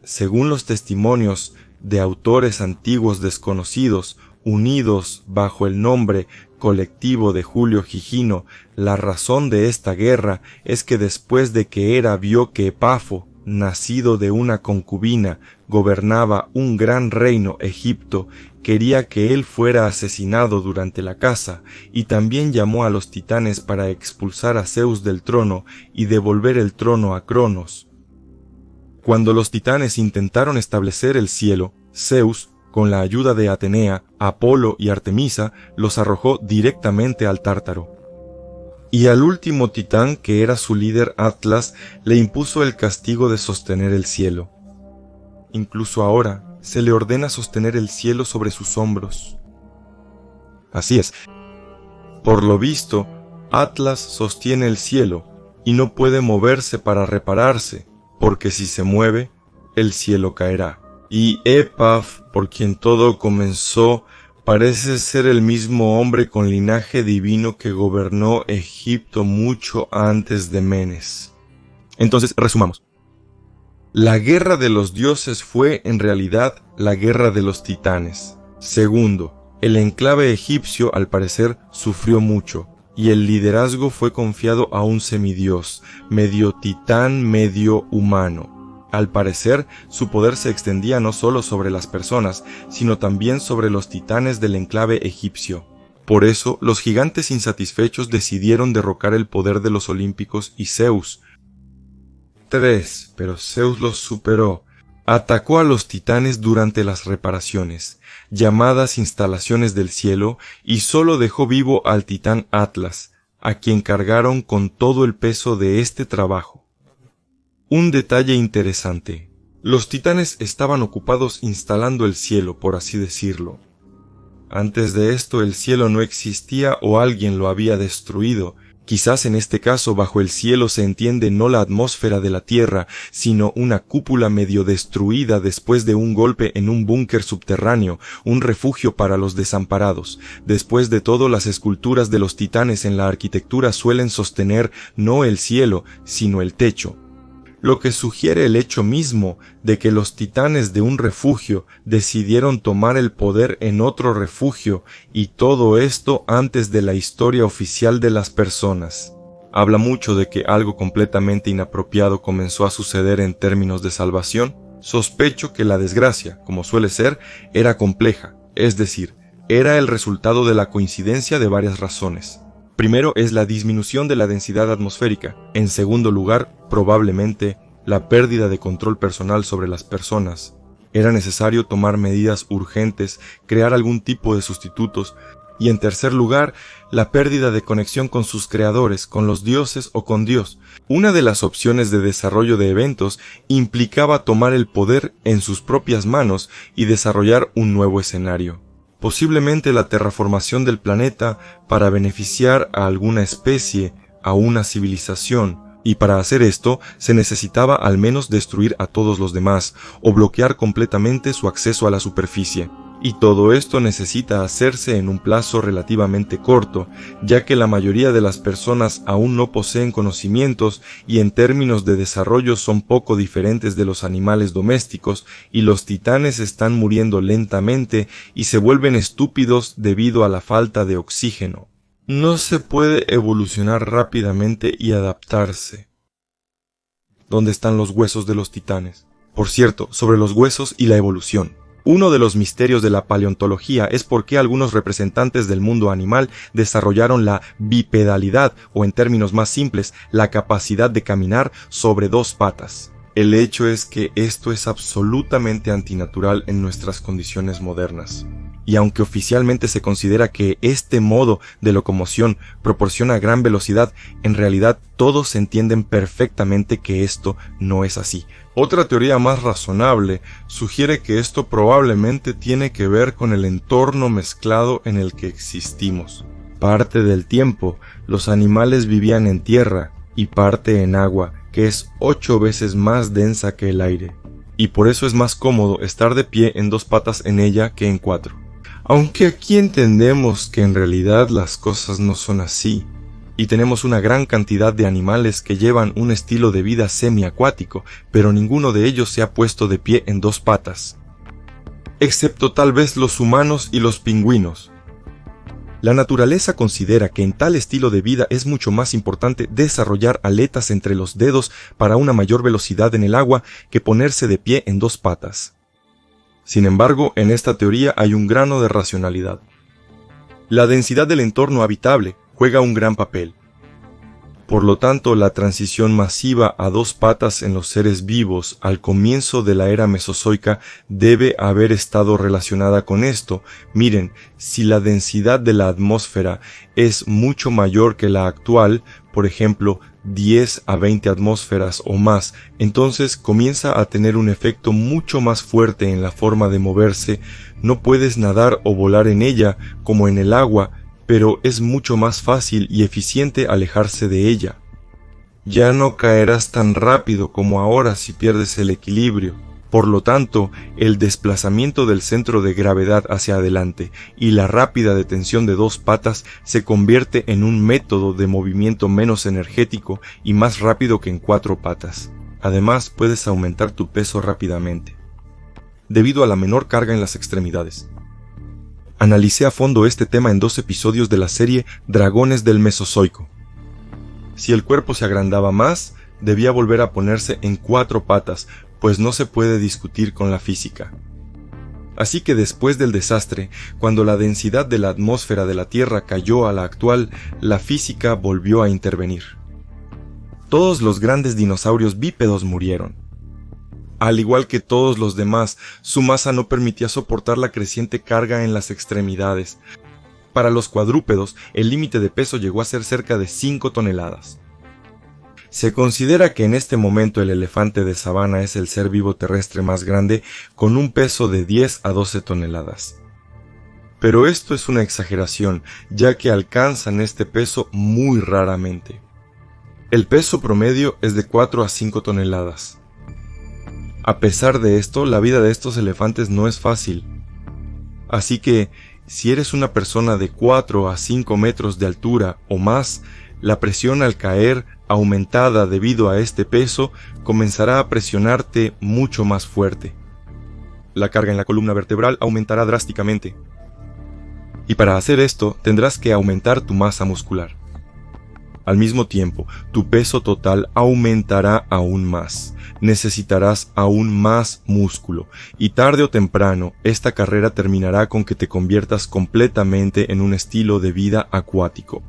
Según los testimonios de autores antiguos desconocidos, unidos bajo el nombre colectivo de Julio Gigino, la razón de esta guerra es que después de que Hera vio que Epafo, nacido de una concubina, gobernaba un gran reino, Egipto, quería que él fuera asesinado durante la caza, y también llamó a los titanes para expulsar a Zeus del trono y devolver el trono a Cronos. Cuando los titanes intentaron establecer el cielo, Zeus, con la ayuda de Atenea, Apolo y Artemisa, los arrojó directamente al Tártaro. Y al último titán, que era su líder Atlas, le impuso el castigo de sostener el cielo. Incluso ahora se le ordena sostener el cielo sobre sus hombros. Así es. Por lo visto, Atlas sostiene el cielo y no puede moverse para repararse, porque si se mueve, el cielo caerá. Y Epaf, por quien todo comenzó, parece ser el mismo hombre con linaje divino que gobernó Egipto mucho antes de Menes. Entonces, resumamos. La guerra de los dioses fue, en realidad, la guerra de los titanes. Segundo, el enclave egipcio, al parecer, sufrió mucho, y el liderazgo fue confiado a un semidios, medio titán, medio humano. Al parecer, su poder se extendía no solo sobre las personas, sino también sobre los titanes del enclave egipcio. Por eso, los gigantes insatisfechos decidieron derrocar el poder de los olímpicos y Zeus. 3. Pero Zeus los superó. Atacó a los titanes durante las reparaciones, llamadas instalaciones del cielo, y solo dejó vivo al titán Atlas, a quien cargaron con todo el peso de este trabajo. Un detalle interesante. Los titanes estaban ocupados instalando el cielo, por así decirlo. Antes de esto el cielo no existía o alguien lo había destruido. Quizás en este caso bajo el cielo se entiende no la atmósfera de la Tierra, sino una cúpula medio destruida después de un golpe en un búnker subterráneo, un refugio para los desamparados. Después de todo, las esculturas de los titanes en la arquitectura suelen sostener no el cielo, sino el techo. Lo que sugiere el hecho mismo de que los titanes de un refugio decidieron tomar el poder en otro refugio, y todo esto antes de la historia oficial de las personas. Habla mucho de que algo completamente inapropiado comenzó a suceder en términos de salvación. Sospecho que la desgracia, como suele ser, era compleja, es decir, era el resultado de la coincidencia de varias razones. Primero es la disminución de la densidad atmosférica. En segundo lugar, probablemente, la pérdida de control personal sobre las personas. Era necesario tomar medidas urgentes, crear algún tipo de sustitutos. Y en tercer lugar, la pérdida de conexión con sus creadores, con los dioses o con Dios. Una de las opciones de desarrollo de eventos implicaba tomar el poder en sus propias manos y desarrollar un nuevo escenario. Posiblemente la terraformación del planeta para beneficiar a alguna especie, a una civilización, y para hacer esto se necesitaba al menos destruir a todos los demás o bloquear completamente su acceso a la superficie. Y todo esto necesita hacerse en un plazo relativamente corto, ya que la mayoría de las personas aún no poseen conocimientos y en términos de desarrollo son poco diferentes de los animales domésticos, y los titanes están muriendo lentamente y se vuelven estúpidos debido a la falta de oxígeno. No se puede evolucionar rápidamente y adaptarse. ¿Dónde están los huesos de los titanes? Por cierto, sobre los huesos y la evolución. Uno de los misterios de la paleontología es por qué algunos representantes del mundo animal desarrollaron la bipedalidad, o en términos más simples, la capacidad de caminar sobre dos patas. El hecho es que esto es absolutamente antinatural en nuestras condiciones modernas. Y aunque oficialmente se considera que este modo de locomoción proporciona gran velocidad, en realidad todos entienden perfectamente que esto no es así. Otra teoría más razonable sugiere que esto probablemente tiene que ver con el entorno mezclado en el que existimos. Parte del tiempo, los animales vivían en tierra y parte en agua, que es 8 veces más densa que el aire. Y por eso es más cómodo estar de pie en 2 patas en ella que en 4. Aunque aquí entendemos que en realidad las cosas no son así, y tenemos una gran cantidad de animales que llevan un estilo de vida semiacuático, pero ninguno de ellos se ha puesto de pie en 2 patas, excepto tal vez los humanos y los pingüinos. La naturaleza considera que en tal estilo de vida es mucho más importante desarrollar aletas entre los dedos para una mayor velocidad en el agua que ponerse de pie en 2 patas. Sin embargo, en esta teoría hay un grano de racionalidad. La densidad del entorno habitable juega un gran papel. Por lo tanto, la transición masiva a 2 patas en los seres vivos al comienzo de la era mesozoica debe haber estado relacionada con esto. Miren, si la densidad de la atmósfera es mucho mayor que la actual, por ejemplo, 10 a 20 atmósferas o más, entonces comienza a tener un efecto mucho más fuerte en la forma de moverse. No puedes nadar o volar en ella como en el agua, pero es mucho más fácil y eficiente alejarse de ella. Ya no caerás tan rápido como ahora si pierdes el equilibrio. Por lo tanto, el desplazamiento del centro de gravedad hacia adelante y la rápida detención de 2 patas se convierte en un método de movimiento menos energético y más rápido que en 4 patas. Además, puedes aumentar tu peso rápidamente, debido a la menor carga en las extremidades. Analicé a fondo este tema en 2 episodios de la serie Dragones del Mesozoico. Si el cuerpo se agrandaba más, debía volver a ponerse en 4 patas, pues no se puede discutir con la física. Así que después del desastre, cuando la densidad de la atmósfera de la Tierra cayó a la actual, la física volvió a intervenir. Todos los grandes dinosaurios bípedos murieron. Al igual que todos los demás, su masa no permitía soportar la creciente carga en las extremidades. Para los cuadrúpedos, el límite de peso llegó a ser cerca de 5 toneladas. Se considera que en este momento el elefante de sabana es el ser vivo terrestre más grande, con un peso de 10 a 12 toneladas. Pero esto es una exageración, ya que alcanzan este peso muy raramente. El peso promedio es de 4 a 5 toneladas. A pesar de esto, la vida de estos elefantes no es fácil. Así que, si eres una persona de 4 a 5 metros de altura o más, la presión al caer, aumentada debido a este peso, comenzará a presionarte mucho más fuerte. La carga en la columna vertebral aumentará drásticamente. Y para hacer esto, tendrás que aumentar tu masa muscular. Al mismo tiempo, tu peso total aumentará aún más. Necesitarás aún más músculo, y tarde o temprano esta carrera terminará con que te conviertas completamente en un estilo de vida acuático.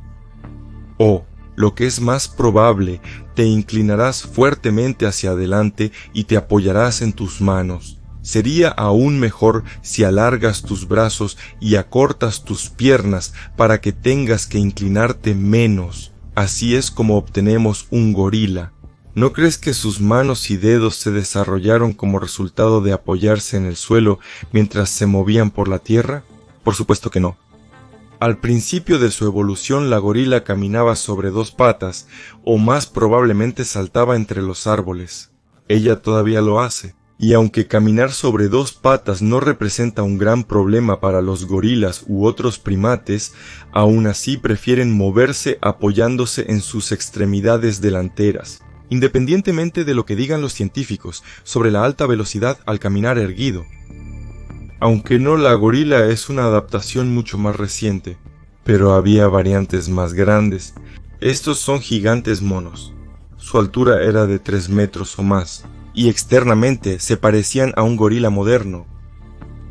O, lo que es más probable, te inclinarás fuertemente hacia adelante y te apoyarás en tus manos. Sería aún mejor si alargas tus brazos y acortas tus piernas para que tengas que inclinarte menos. Así es como obtenemos un gorila. ¿No crees que sus manos y dedos se desarrollaron como resultado de apoyarse en el suelo mientras se movían por la tierra? Por supuesto que no. Al principio de su evolución, la gorila caminaba sobre 2 patas, o más probablemente saltaba entre los árboles. Ella todavía lo hace, Y aunque caminar sobre dos patas no representa un gran problema para los gorilas u otros primates, aún así prefieren moverse apoyándose en sus extremidades delanteras, independientemente de lo que digan los científicos sobre la alta velocidad al caminar erguido. Aunque no, la gorila es una adaptación mucho más reciente, pero había variantes más grandes. Estos son gigantes monos. Su altura era de 3 metros o más, y externamente se parecían a un gorila moderno.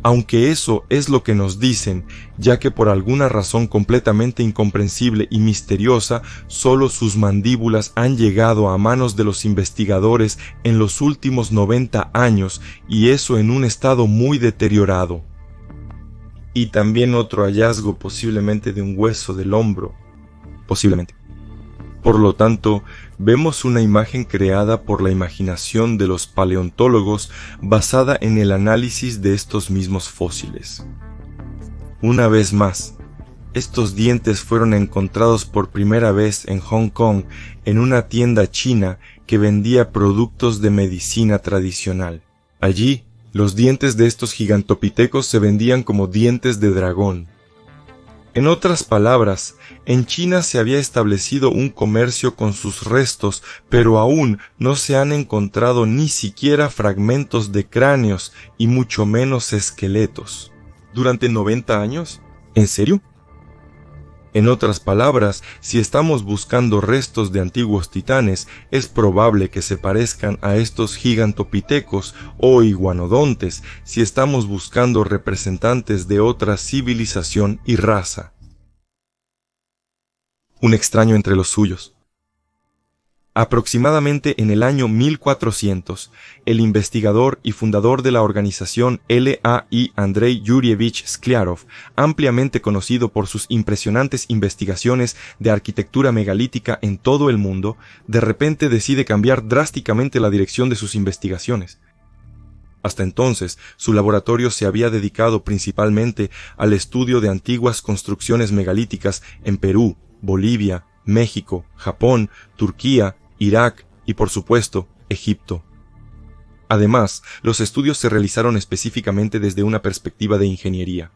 Aunque eso es lo que nos dicen, ya que por alguna razón completamente incomprensible y misteriosa, solo sus mandíbulas han llegado a manos de los investigadores en los últimos 90 años, y eso en un estado muy deteriorado. Y también otro hallazgo, posiblemente de un hueso del hombro. Posiblemente. Por lo tanto, vemos una imagen creada por la imaginación de los paleontólogos basada en el análisis de estos mismos fósiles. Una vez más, estos dientes fueron encontrados por primera vez en Hong Kong en una tienda china que vendía productos de medicina tradicional. Allí, los dientes de estos gigantopithecos se vendían como dientes de dragón. En otras palabras, en China se había establecido un comercio con sus restos, pero aún no se han encontrado ni siquiera fragmentos de cráneos y mucho menos esqueletos. ¿Durante 90 años? ¿En serio? En otras palabras, si estamos buscando restos de antiguos titanes, es probable que se parezcan a estos gigantopithecos o iguanodontes si estamos buscando representantes de otra civilización y raza. Un extraño entre los suyos. Aproximadamente en el año 1400, el investigador y fundador de la organización LAI Andrei Yurievich Skliarov, ampliamente conocido por sus impresionantes investigaciones de arquitectura megalítica en todo el mundo, de repente decide cambiar drásticamente la dirección de sus investigaciones. Hasta entonces, su laboratorio se había dedicado principalmente al estudio de antiguas construcciones megalíticas en Perú, Bolivia, México, Japón, Turquía, Irak y, por supuesto, Egipto. Además, los estudios se realizaron específicamente desde una perspectiva de ingeniería.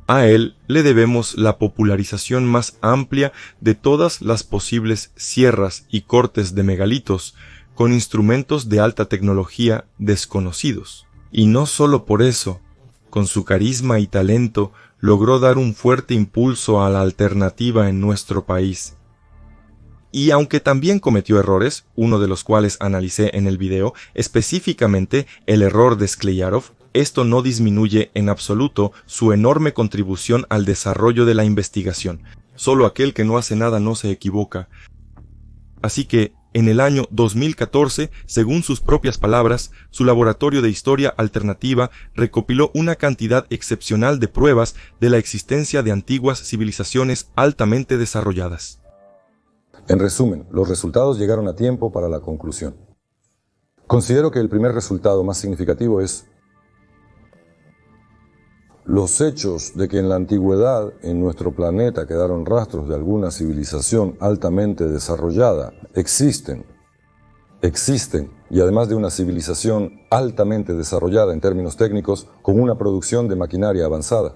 A él le debemos la popularización más amplia de todas las posibles sierras y cortes de megalitos, con instrumentos de alta tecnología desconocidos. Y no solo por eso, con su carisma y talento logró dar un fuerte impulso a la alternativa en nuestro país. Y aunque también cometió errores, uno de los cuales analicé en el video, específicamente el error de Skliarov, esto no disminuye en absoluto su enorme contribución al desarrollo de la investigación. Solo aquel que no hace nada no se equivoca. Así que, en el año 2014, según sus propias palabras, su laboratorio de historia alternativa recopiló una cantidad excepcional de pruebas de la existencia de antiguas civilizaciones altamente desarrolladas. En resumen, los resultados llegaron a tiempo para la conclusión. Considero que el primer resultado más significativo es los hechos de que en la antigüedad en nuestro planeta quedaron rastros de alguna civilización altamente desarrollada. Existen, y además de una civilización altamente desarrollada en términos técnicos, con una producción de maquinaria avanzada.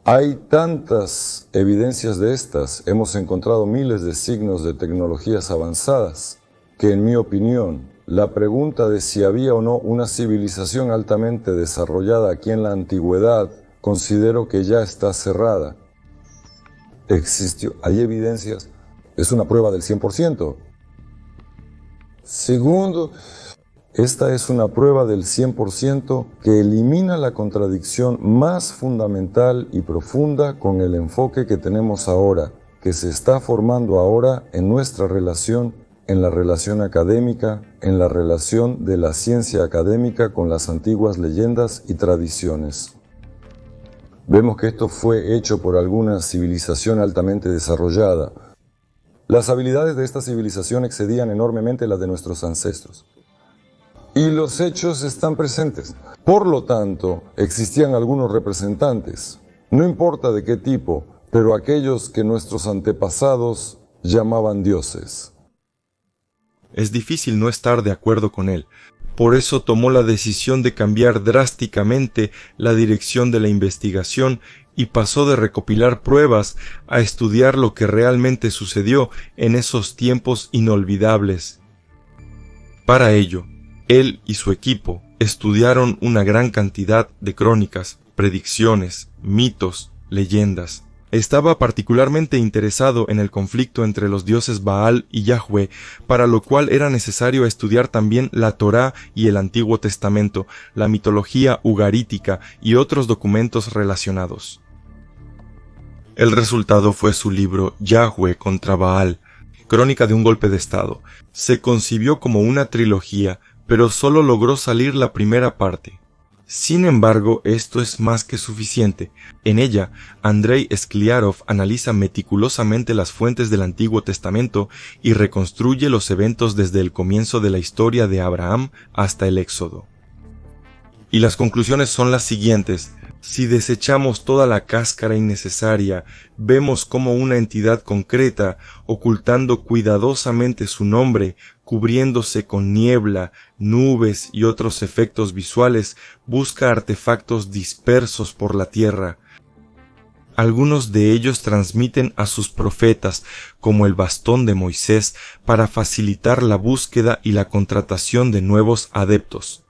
Hay tantas evidencias de estas, hemos encontrado miles de signos de tecnologías avanzadas, que en mi opinión, la pregunta de si había o no una civilización altamente desarrollada aquí en la antigüedad, considero que ya está cerrada. Existió, hay evidencias, es una prueba del 100%. Segundo, esta es una prueba del 100% que elimina la contradicción más fundamental y profunda con el enfoque que tenemos ahora, que se está formando ahora en nuestra relación, en la relación académica, en la relación de la ciencia académica con las antiguas leyendas y tradiciones. Vemos que esto fue hecho por alguna civilización altamente desarrollada. Las habilidades de esta civilización excedían enormemente las de nuestros ancestros. Y los hechos están presentes. Por lo tanto, existían algunos representantes, no importa de qué tipo, pero aquellos que nuestros antepasados llamaban dioses. Es difícil no estar de acuerdo con él, Por eso tomó la decisión de cambiar drásticamente la dirección de la investigación y pasó de recopilar pruebas a estudiar lo que realmente sucedió en esos tiempos inolvidables. Para ello, él y su equipo estudiaron una gran cantidad de crónicas, predicciones, mitos, leyendas. Estaba particularmente interesado en el conflicto entre los dioses Baal y Yahweh, para lo cual era necesario estudiar también la Torá y el Antiguo Testamento, la mitología ugarítica y otros documentos relacionados. El resultado fue su libro Yahweh contra Baal, Crónica de un golpe de estado. Se concibió como una trilogía, pero solo logró salir la primera parte. Sin embargo, esto es más que suficiente. En ella, Andrei Skliarov analiza meticulosamente las fuentes del Antiguo Testamento y reconstruye los eventos desde el comienzo de la historia de Abraham hasta el Éxodo. Y las conclusiones son las siguientes. Si desechamos toda la cáscara innecesaria, vemos como una entidad concreta, ocultando cuidadosamente su nombre, cubriéndose con niebla, nubes y otros efectos visuales, busca artefactos dispersos por la tierra. Algunos de ellos transmiten a sus profetas, como el bastón de Moisés, para facilitar la búsqueda y la contratación de nuevos adeptos.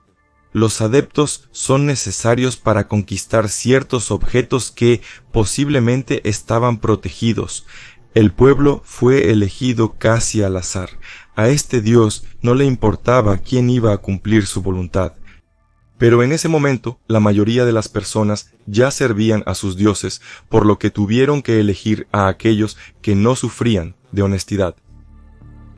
Los adeptos son necesarios para conquistar ciertos objetos que posiblemente estaban protegidos. El pueblo fue elegido casi al azar. A este Dios no le importaba quién iba a cumplir su voluntad. Pero en ese momento, la mayoría de las personas ya servían a sus dioses, por lo que tuvieron que elegir a aquellos que no sufrían de honestidad.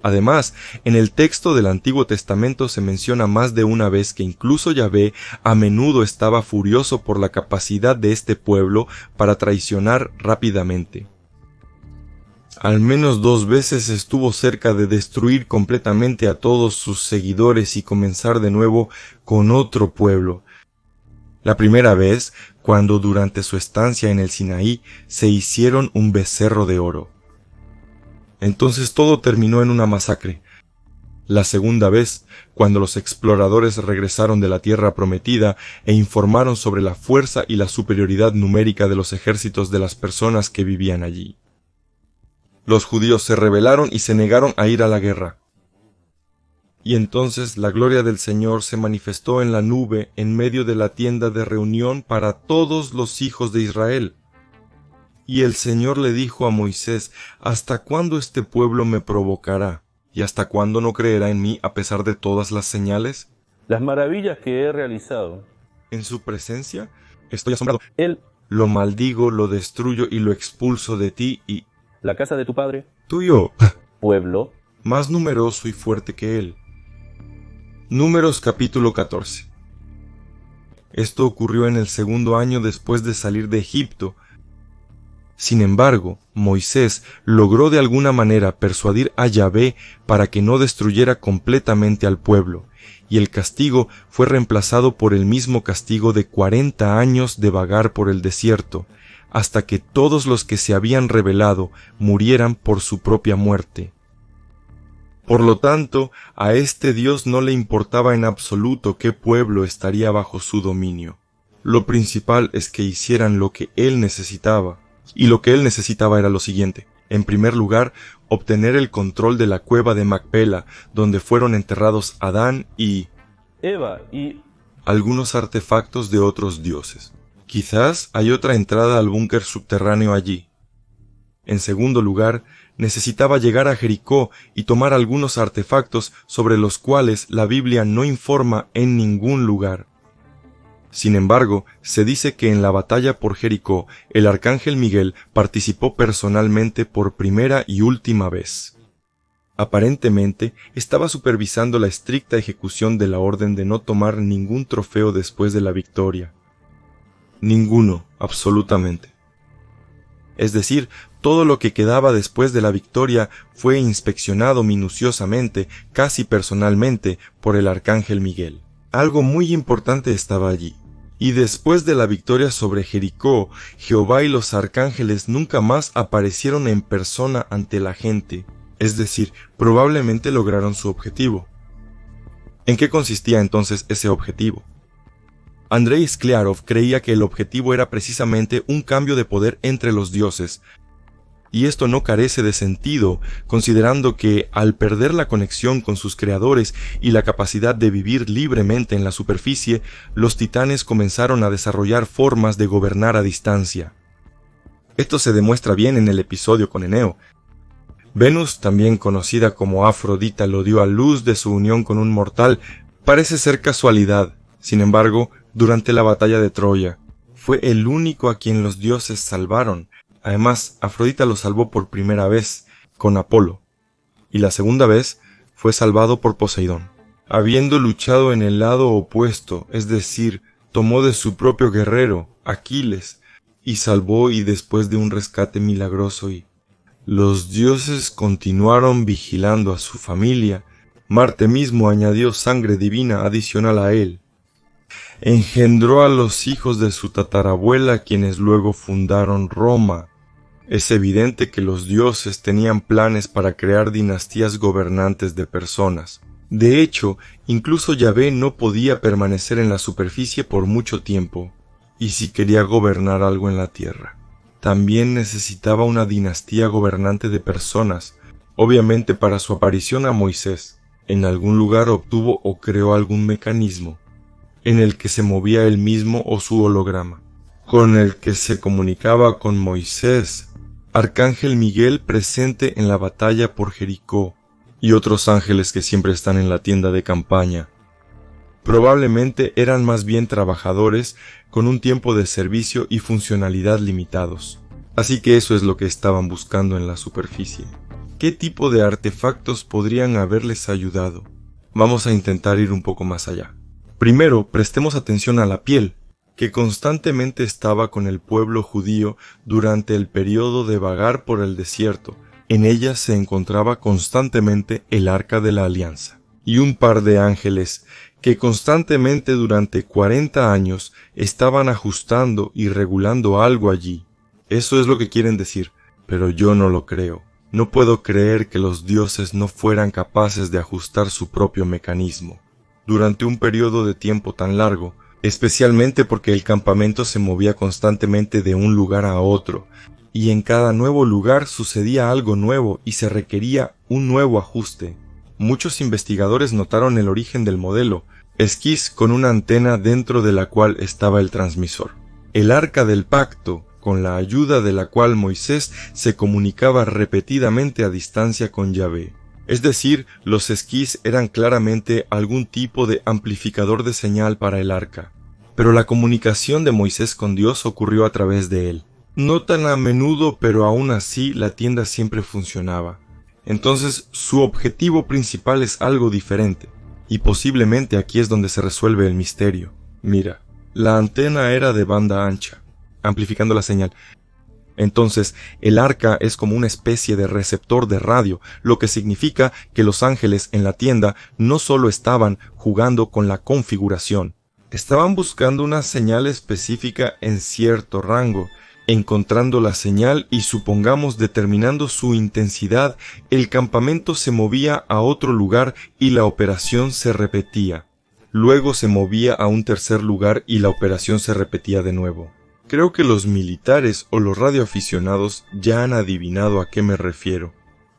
Además, en el texto del Antiguo Testamento se menciona más de una vez que incluso Yahvé a menudo estaba furioso por la capacidad de este pueblo para traicionar rápidamente. Al menos 2 veces estuvo cerca de destruir completamente a todos sus seguidores y comenzar de nuevo con otro pueblo. La primera vez, cuando durante su estancia en el Sinaí se hicieron un becerro de oro. Entonces todo terminó en una masacre. La segunda vez, cuando los exploradores regresaron de la tierra prometida e informaron sobre la fuerza y la superioridad numérica de los ejércitos de las personas que vivían allí. Los judíos se rebelaron y se negaron a ir a la guerra. Y entonces la gloria del Señor se manifestó en la nube en medio de la tienda de reunión para todos los hijos de Israel. Y el Señor le dijo a Moisés, ¿hasta cuándo este pueblo me provocará? ¿Y hasta cuándo no creerá en mí a pesar de todas las señales? Las maravillas que he realizado. En su presencia estoy asombrado. Él, lo maldigo, lo destruyo y lo expulso de ti y... la casa de tu padre, tuyo, pueblo, más numeroso y fuerte que él. Números capítulo 14. Esto ocurrió en el 2º año después de salir de Egipto. Sin embargo, Moisés logró de alguna manera persuadir a Yahvé para que no destruyera completamente al pueblo, y el castigo fue reemplazado por el mismo castigo de 40 años de vagar por el desierto, hasta que todos los que se habían rebelado murieran por su propia muerte. Por lo tanto, a este Dios no le importaba en absoluto qué pueblo estaría bajo su dominio. Lo principal es que hicieran lo que él necesitaba. Y lo que él necesitaba era lo siguiente. En primer lugar, obtener el control de la cueva de Macpela, donde fueron enterrados Adán y Eva y algunos artefactos de otros dioses. Quizás hay otra entrada al búnker subterráneo allí. En segundo lugar, necesitaba llegar a Jericó y tomar algunos artefactos sobre los cuales la Biblia no informa en ningún lugar. Sin embargo, se dice que en la batalla por Jericó, el arcángel Miguel participó personalmente por primera y última vez. Aparentemente, estaba supervisando la estricta ejecución de la orden de no tomar ningún trofeo después de la victoria. Ninguno, absolutamente. Es decir, todo lo que quedaba después de la victoria fue inspeccionado minuciosamente, casi personalmente, por el arcángel Miguel. Algo muy importante estaba allí. Y después de la victoria sobre Jericó, Jehová y los arcángeles nunca más aparecieron en persona ante la gente, es decir, probablemente lograron su objetivo. ¿En qué consistía entonces ese objetivo? Andrei Skliarov creía que el objetivo era precisamente un cambio de poder entre los dioses, y esto no carece de sentido, considerando que, al perder la conexión con sus creadores y la capacidad de vivir libremente en la superficie, los titanes comenzaron a desarrollar formas de gobernar a distancia. Esto se demuestra bien en el episodio con Eneo. Venus, también conocida como Afrodita, lo dio a luz de su unión con un mortal. Parece ser casualidad. Sin embargo, durante la batalla de Troya, fue el único a quien los dioses salvaron. Además, Afrodita lo salvó por primera vez con Apolo, y la segunda vez fue salvado por Poseidón. Habiendo luchado en el lado opuesto, es decir, tomó de su propio guerrero, Aquiles, y salvó, y después de un rescate milagroso, y los dioses continuaron vigilando a su familia. Marte mismo añadió sangre divina adicional a él. Engendró a los hijos de su tatarabuela, quienes luego fundaron Roma. Es evidente que los dioses tenían planes para crear dinastías gobernantes de personas. De hecho, incluso Yahvé no podía permanecer en la superficie por mucho tiempo, y si quería gobernar algo en la tierra, también necesitaba una dinastía gobernante de personas. Obviamente, para su aparición a Moisés, en algún lugar obtuvo o creó algún mecanismo en el que se movía él mismo o su holograma, con el que se comunicaba con Moisés, Arcángel Miguel presente en la batalla por Jericó, y otros ángeles que siempre están en la tienda de campaña. Probablemente eran más bien trabajadores con un tiempo de servicio y funcionalidad limitados. Así que eso es lo que estaban buscando en la superficie. ¿Qué tipo de artefactos podrían haberles ayudado? Vamos a intentar ir un poco más allá. Primero, prestemos atención a la piel, que constantemente estaba con el pueblo judío durante el periodo de vagar por el desierto. En ella se encontraba constantemente el Arca de la Alianza, y un par de ángeles que constantemente durante 40 años estaban ajustando y regulando algo allí. Eso es lo que quieren decir, pero yo no lo creo. No puedo creer que los dioses no fueran capaces de ajustar su propio mecanismo durante un periodo de tiempo tan largo, especialmente porque el campamento se movía constantemente de un lugar a otro, y en cada nuevo lugar sucedía algo nuevo y se requería un nuevo ajuste. Muchos investigadores notaron el origen del modelo, esquís con una antena dentro de la cual estaba el transmisor. El Arca del Pacto, con la ayuda de la cual Moisés se comunicaba repetidamente a distancia con Yahvé. Es decir, los esquís eran claramente algún tipo de amplificador de señal para el arca. Pero la comunicación de Moisés con Dios ocurrió a través de él. No tan a menudo, pero aún así la tienda siempre funcionaba. Entonces su objetivo principal es algo diferente, y posiblemente aquí es donde se resuelve el misterio. Mira, la antena era de banda ancha, amplificando la señal. Entonces, el arca es como una especie de receptor de radio, lo que significa que los ángeles en la tienda no solo estaban jugando con la configuración, estaban buscando una señal específica en cierto rango. Encontrando la señal y supongamos determinando su intensidad, el campamento se movía a otro lugar y la operación se repetía. Luego se movía a un tercer lugar y la operación se repetía de nuevo. Creo que los militares o los radioaficionados ya han adivinado a qué me refiero.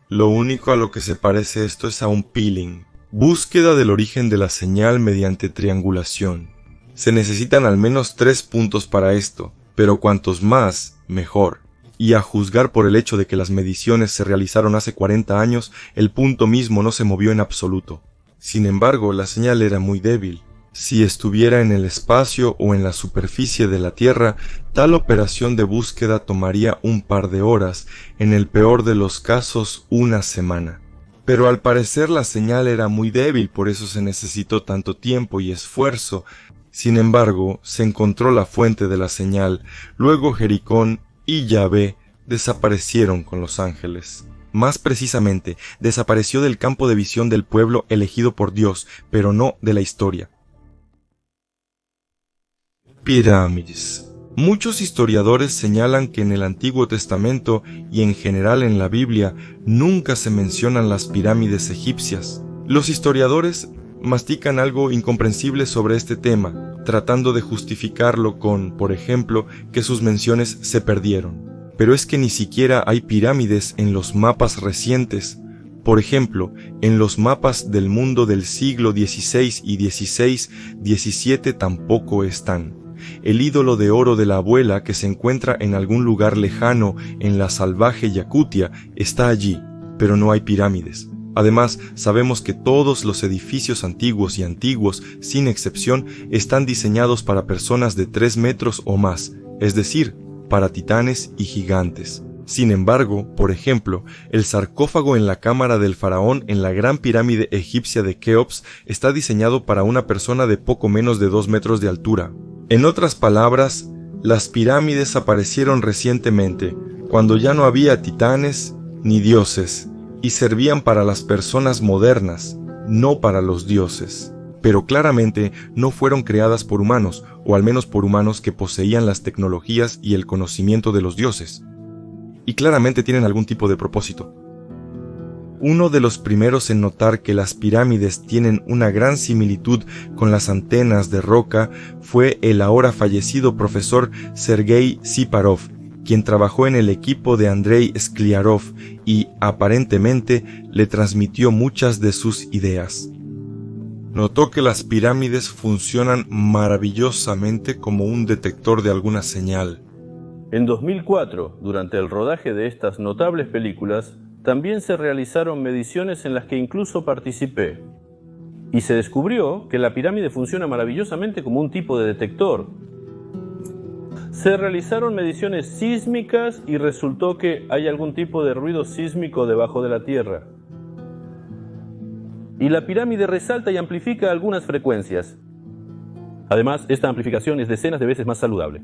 Lo único a lo que se parece esto es a un peeling. Búsqueda del origen de la señal mediante triangulación. Se necesitan al menos 3 puntos para esto, pero cuantos más, mejor. Y a juzgar por el hecho de que las mediciones se realizaron hace 40 años, el punto mismo no se movió en absoluto. Sin embargo, la señal era muy débil. Si estuviera en el espacio o en la superficie de la Tierra, tal operación de búsqueda tomaría un par de horas, en el peor de los casos una semana. Pero al parecer la señal era muy débil, por eso se necesitó tanto tiempo y esfuerzo. Sin embargo, se encontró la fuente de la señal, luego Jericón y Yahvé desaparecieron con los ángeles. Más precisamente, desapareció del campo de visión del pueblo elegido por Dios, pero no de la historia. Pirámides. Muchos historiadores señalan que en el Antiguo Testamento y en general en la Biblia nunca se mencionan las pirámides egipcias. Los historiadores mastican algo incomprensible sobre este tema, tratando de justificarlo con, por ejemplo, que sus menciones se perdieron. Pero es que ni siquiera hay pirámides en los mapas recientes. Por ejemplo, en los mapas del mundo del siglo XVI y XVII tampoco están. El ídolo de oro de la abuela que se encuentra en algún lugar lejano en la salvaje Yakutia está allí, pero no hay pirámides. Además, sabemos que todos los edificios antiguos, sin excepción, están diseñados para personas de 3 metros o más, es decir, para titanes y gigantes. Sin embargo, por ejemplo, el sarcófago en la cámara del faraón en la gran pirámide egipcia de Keops está diseñado para una persona de poco menos de 2 metros de altura. En otras palabras, las pirámides aparecieron recientemente, cuando ya no había titanes ni dioses, y servían para las personas modernas, no para los dioses. Pero claramente no fueron creadas por humanos, o al menos por humanos que poseían las tecnologías y el conocimiento de los dioses. Y claramente tienen algún tipo de propósito. Uno de los primeros en notar que las pirámides tienen una gran similitud con las antenas de roca fue el ahora fallecido profesor Sergei Siparov, quien trabajó en el equipo de Andrei Skliarov y, aparentemente, le transmitió muchas de sus ideas. Notó que las pirámides funcionan maravillosamente como un detector de alguna señal. En 2004, durante el rodaje de estas notables películas, también se realizaron mediciones en las que incluso participé. Y se descubrió que la pirámide funciona maravillosamente como un tipo de detector. Se realizaron mediciones sísmicas y resultó que hay algún tipo de ruido sísmico debajo de la Tierra. Y la pirámide resalta y amplifica algunas frecuencias. Además, esta amplificación es decenas de veces más saludable.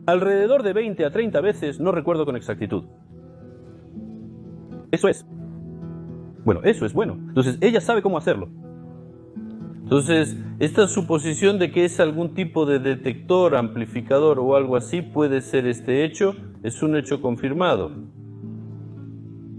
Alrededor de 20 a 30 veces, no recuerdo con exactitud. Eso es. Bueno, eso es bueno. Entonces, ella sabe cómo hacerlo. Entonces, esta suposición de que es algún tipo de detector, amplificador o algo así puede ser este hecho, es un hecho confirmado.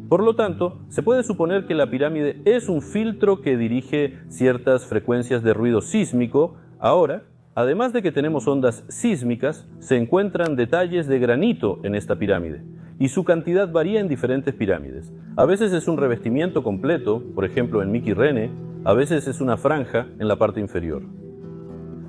Por lo tanto, se puede suponer que la pirámide es un filtro que dirige ciertas frecuencias de ruido sísmico. Ahora, además de que tenemos ondas sísmicas, se encuentran detalles de granito en esta pirámide, y su cantidad varía en diferentes pirámides. A veces es un revestimiento completo, por ejemplo en Miquirene, a veces es una franja en la parte inferior.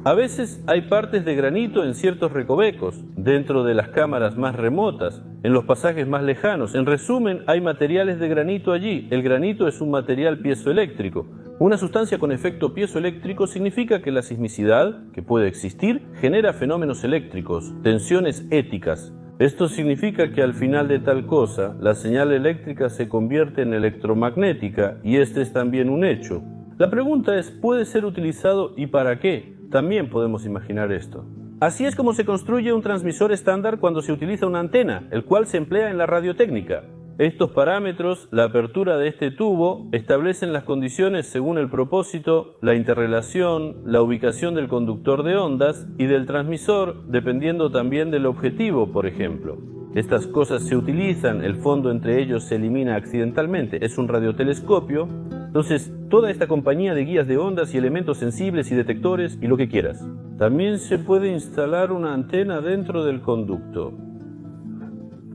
A veces hay partes de granito en ciertos recovecos, dentro de las cámaras más remotas, en los pasajes más lejanos. En resumen, hay materiales de granito allí. El granito es un material piezoeléctrico. Una sustancia con efecto piezoeléctrico significa que la sismicidad, que puede existir, genera fenómenos eléctricos, tensiones éticas. Esto significa que al final de tal cosa, la señal eléctrica se convierte en electromagnética, y este es también un hecho. La pregunta es, ¿puede ser utilizado y para qué? También podemos imaginar esto. Así es como se construye un transmisor estándar cuando se utiliza una antena, el cual se emplea en la radiotécnica. Estos parámetros, la apertura de este tubo, establecen las condiciones según el propósito, la interrelación, la ubicación del conductor de ondas y del transmisor, dependiendo también del objetivo, por ejemplo. Estas cosas se utilizan, el fondo entre ellos se elimina accidentalmente, es un radiotelescopio. Entonces, toda esta compañía de guías de ondas y elementos sensibles y detectores y lo que quieras. También se puede instalar una antena dentro del conducto.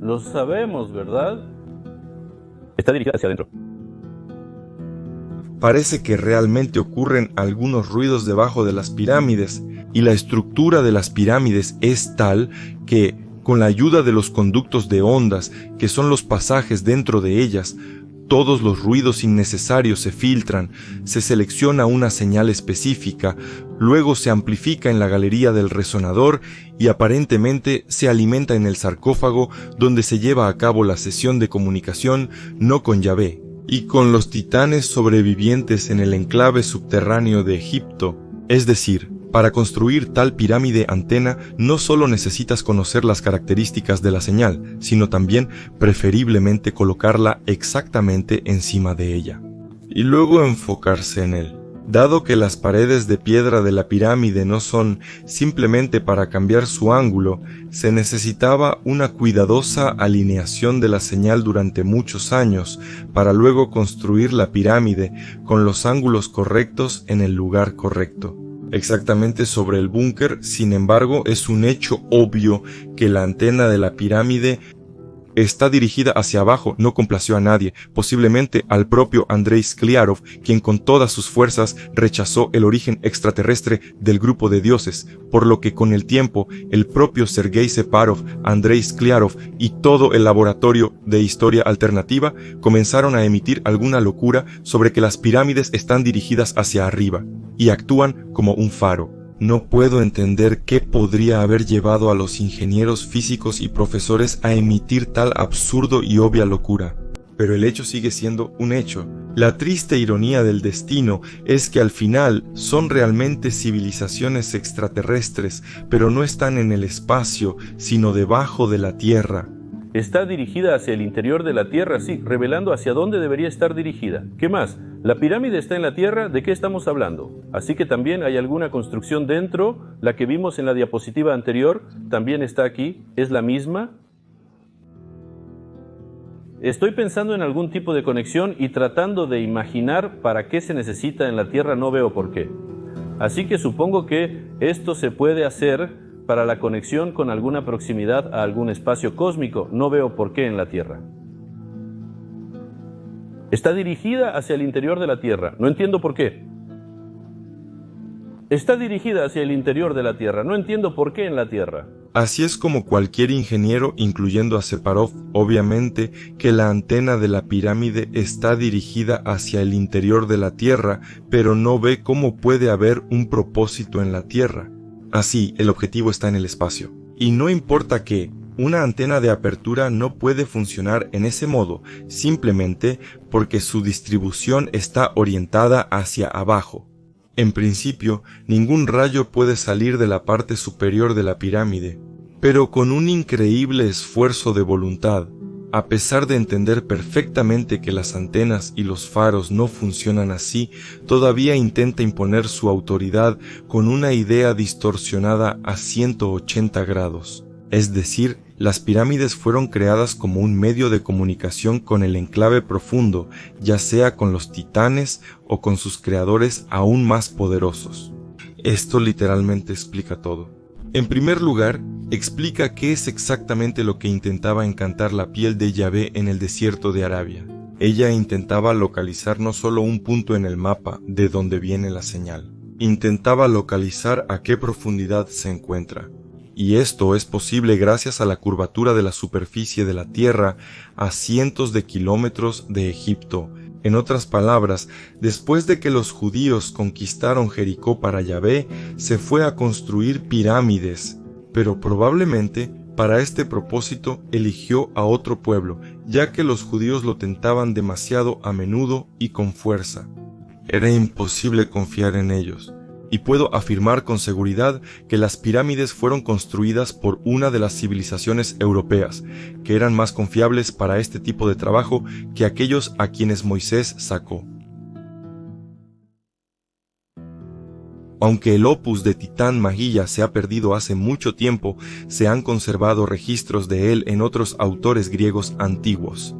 Lo sabemos, ¿verdad? Está dirigida hacia adentro. Parece que realmente ocurren algunos ruidos debajo de las pirámides, y la estructura de las pirámides es tal que, con la ayuda de los conductos de ondas, que son los pasajes dentro de ellas, todos los ruidos innecesarios se filtran, se selecciona una señal específica, luego se amplifica en la galería del resonador y aparentemente se alimenta en el sarcófago donde se lleva a cabo la sesión de comunicación no con Yahvé. Y con los titanes sobrevivientes en el enclave subterráneo de Egipto, es decir, para construir tal pirámide antena no solo necesitas conocer las características de la señal, sino también preferiblemente colocarla exactamente encima de ella. Y luego enfocarse en él. Dado que las paredes de piedra de la pirámide no son simplemente para cambiar su ángulo, se necesitaba una cuidadosa alineación de la señal durante muchos años para luego construir la pirámide con los ángulos correctos en el lugar correcto. Exactamente sobre el búnker, sin embargo, es un hecho obvio que la antena de la pirámide está dirigida hacia abajo. No complació a nadie, posiblemente al propio Andrei Skliarov, quien con todas sus fuerzas rechazó el origen extraterrestre del grupo de dioses, por lo que con el tiempo el propio Sergei Separov, Andrei Skliarov y todo el laboratorio de historia alternativa comenzaron a emitir alguna locura sobre que las pirámides están dirigidas hacia arriba y actúan como un faro. No puedo entender qué podría haber llevado a los ingenieros físicos y profesores a emitir tal absurdo y obvia locura. Pero el hecho sigue siendo un hecho. La triste ironía del destino es que al final son realmente civilizaciones extraterrestres, pero no están en el espacio, sino debajo de la Tierra. Está dirigida hacia el interior de la Tierra, sí, revelando hacia dónde debería estar dirigida. ¿Qué más? La pirámide está en la Tierra, ¿de qué estamos hablando? Así que también hay alguna construcción dentro, la que vimos en la diapositiva anterior, también está aquí, es la misma. Estoy pensando en algún tipo de conexión y tratando de imaginar para qué se necesita en la Tierra, no veo por qué. Así que supongo que esto se puede hacer para la conexión con alguna proximidad a algún espacio cósmico, no veo por qué en la Tierra. Está dirigida hacia el interior de la Tierra, no entiendo por qué. Está dirigida hacia el interior de la Tierra, no entiendo por qué en la Tierra. Así es como cualquier ingeniero, incluyendo a Separov, obviamente, que la antena de la pirámide está dirigida hacia el interior de la Tierra, pero no ve cómo puede haber un propósito en la Tierra. Así, el objetivo está en el espacio. Y no importa que una antena de apertura no puede funcionar en ese modo, simplemente porque su distribución está orientada hacia abajo. En principio, ningún rayo puede salir de la parte superior de la pirámide, pero con un increíble esfuerzo de voluntad, a pesar de entender perfectamente que las antenas y los faros no funcionan así, todavía intenta imponer su autoridad con una idea distorsionada a 180 grados. Es decir, las pirámides fueron creadas como un medio de comunicación con el enclave profundo, ya sea con los titanes o con sus creadores aún más poderosos. Esto literalmente explica todo. En primer lugar, explica qué es exactamente lo que intentaba encantar la piel de Yahvé en el desierto de Arabia. Ella intentaba localizar no solo un punto en el mapa de donde viene la señal, intentaba localizar a qué profundidad se encuentra. Y esto es posible gracias a la curvatura de la superficie de la Tierra a cientos de kilómetros de Egipto. En otras palabras, después de que los judíos conquistaron Jericó para Yahvé, se fue a construir pirámides, pero probablemente para este propósito eligió a otro pueblo, ya que los judíos lo tentaban demasiado a menudo y con fuerza. Era imposible confiar en ellos. Y puedo afirmar con seguridad que las pirámides fueron construidas por una de las civilizaciones europeas, que eran más confiables para este tipo de trabajo que aquellos a quienes Moisés sacó. Aunque el opus de Titán Maguilla se ha perdido hace mucho tiempo, se han conservado registros de él en otros autores griegos antiguos.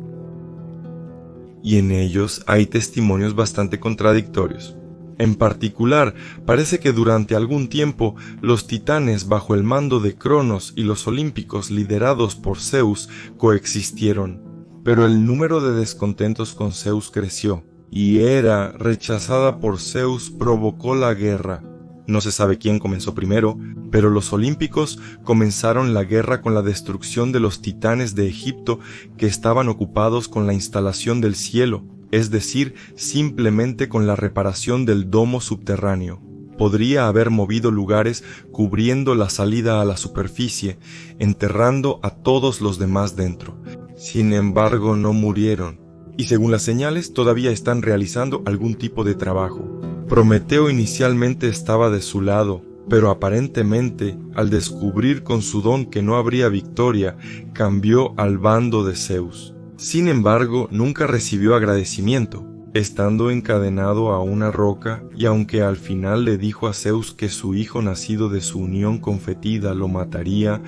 Y en ellos hay testimonios bastante contradictorios. En particular, parece que durante algún tiempo los titanes bajo el mando de Cronos y los olímpicos liderados por Zeus coexistieron, pero el número de descontentos con Zeus creció, y Hera, rechazada por Zeus, provocó la guerra. No se sabe quién comenzó primero, pero los olímpicos comenzaron la guerra con la destrucción de los titanes de Egipto que estaban ocupados con la instalación del cielo, es decir, simplemente con la reparación del domo subterráneo. Podría haber movido lugares cubriendo la salida a la superficie, enterrando a todos los demás dentro. Sin embargo, no murieron, y según las señales todavía están realizando algún tipo de trabajo. Prometeo inicialmente estaba de su lado, pero aparentemente, al descubrir con su don que no habría victoria, cambió al bando de Zeus. Sin embargo, nunca recibió agradecimiento. estando encadenado a una roca, y aunque al final le dijo a Zeus que su hijo nacido de su unión con Fetida lo mataría,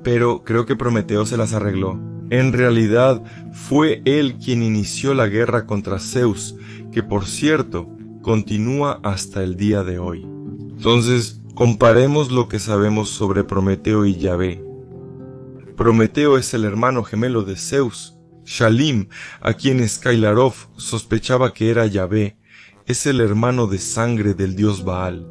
pero creo que Prometeo se las arregló. En realidad, fue él quien inició la guerra contra Zeus, que por cierto, continúa hasta el día de hoy. Entonces, comparemos lo que sabemos sobre Prometeo y Yahvé. Prometeo es el hermano gemelo de Zeus. Shalim, a quien Skylarov sospechaba que era Yahvé, es el hermano de sangre del dios Baal.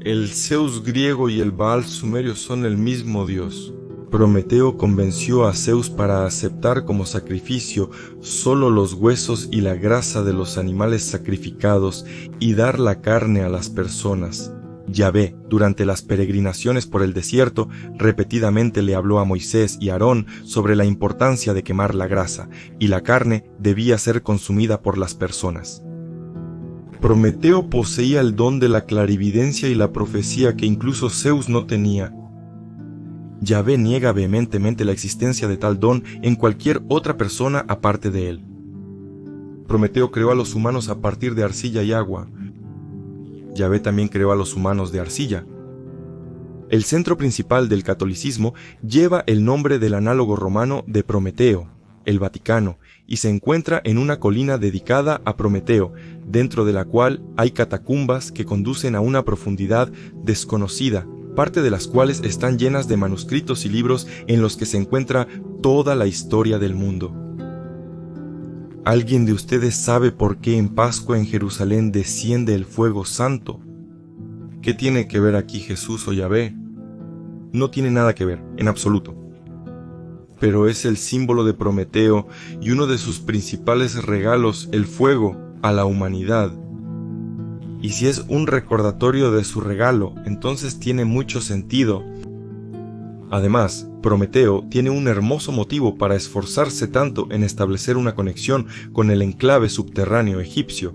El Zeus griego y el Baal sumerio son el mismo dios. Prometeo convenció a Zeus para aceptar como sacrificio solo los huesos y la grasa de los animales sacrificados y dar la carne a las personas. Yahvé, durante las peregrinaciones por el desierto, repetidamente le habló a Moisés y Aarón sobre la importancia de quemar la grasa, y la carne debía ser consumida por las personas. Prometeo poseía el don de la clarividencia y la profecía que incluso Zeus no tenía. Yahvé niega vehementemente la existencia de tal don en cualquier otra persona aparte de él. Prometeo creó a los humanos a partir de arcilla y agua. Yahvé también creó a los humanos de arcilla. El centro principal del catolicismo lleva el nombre del análogo romano de Prometeo, el Vaticano, y se encuentra en una colina dedicada a Prometeo, dentro de la cual hay catacumbas que conducen a una profundidad desconocida, parte de las cuales están llenas de manuscritos y libros en los que se encuentra toda la historia del mundo. ¿Alguien de ustedes sabe por qué en Pascua en Jerusalén desciende el fuego santo? ¿Qué tiene que ver aquí Jesús o Yahvé? No tiene nada que ver, en absoluto. Pero es el símbolo de Prometeo y uno de sus principales regalos, el fuego, a la humanidad. Y si es un recordatorio de su regalo, entonces tiene mucho sentido. Además, Prometeo tiene un hermoso motivo para esforzarse tanto en establecer una conexión con el enclave subterráneo egipcio.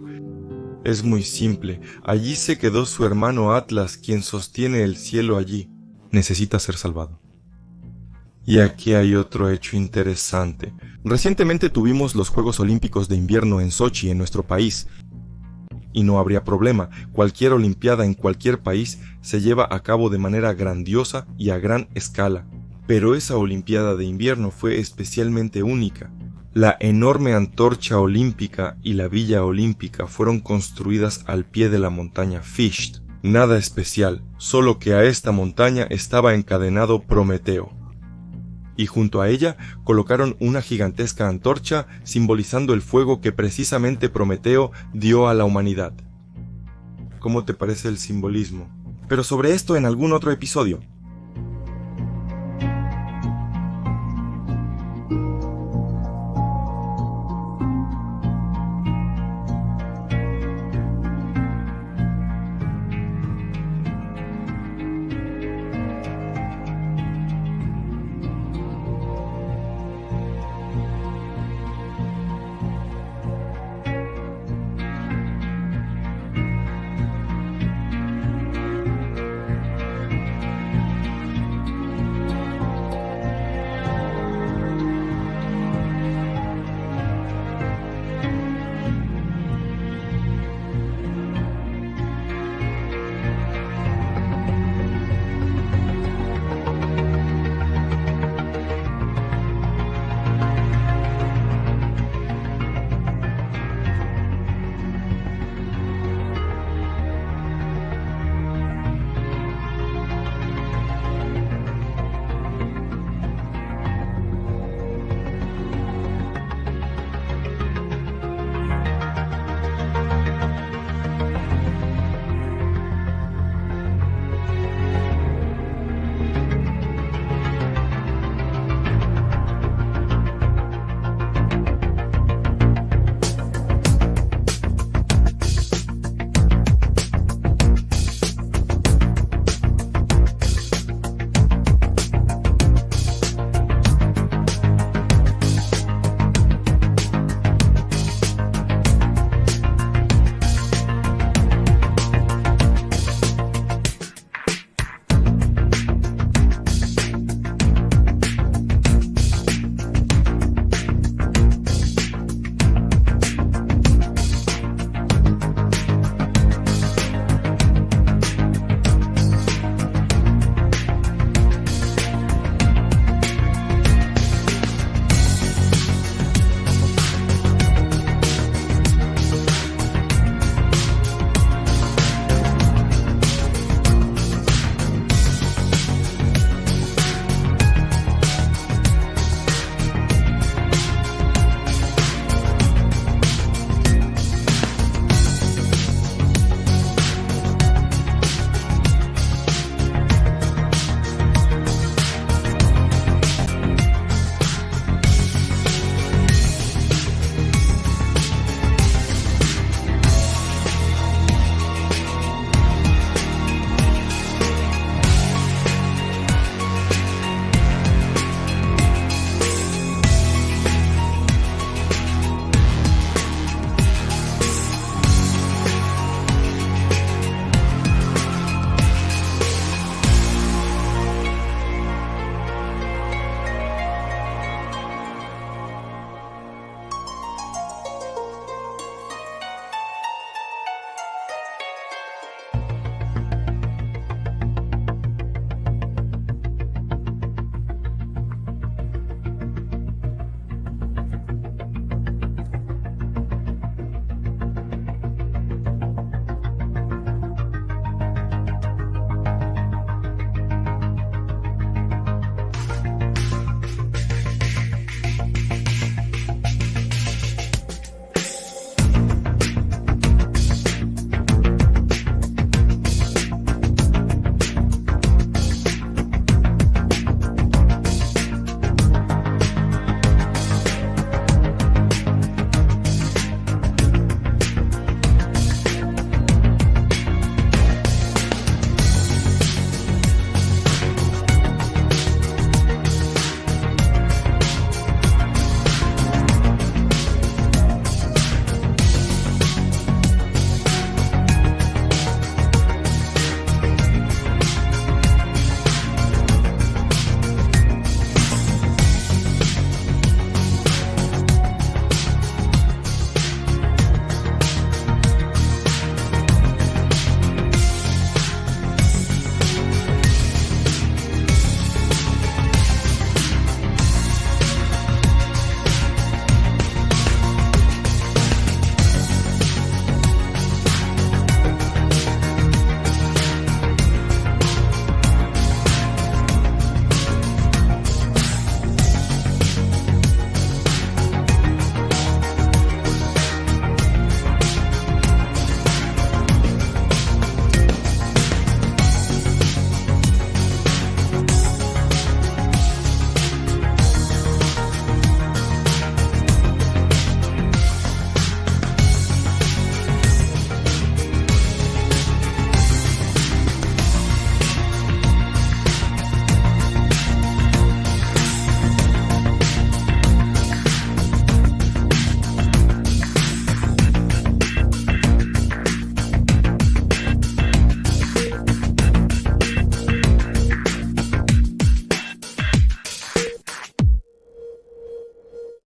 Es muy simple, allí se quedó su hermano Atlas, quien sostiene el cielo allí. Necesita ser salvado. Y aquí hay otro hecho interesante. Recientemente tuvimos los Juegos Olímpicos de Invierno en Sochi, en nuestro país. Y no habría problema, cualquier olimpiada en cualquier país se lleva a cabo de manera grandiosa y a gran escala. Pero esa olimpiada de invierno fue especialmente única. La enorme antorcha olímpica y la villa olímpica fueron construidas al pie de la montaña Ficht. Nada especial, solo que a esta montaña estaba encadenado Prometeo. Y junto a ella colocaron una gigantesca antorcha simbolizando el fuego que precisamente Prometeo dio a la humanidad. ¿Cómo te parece el simbolismo? Pero sobre esto en algún otro episodio.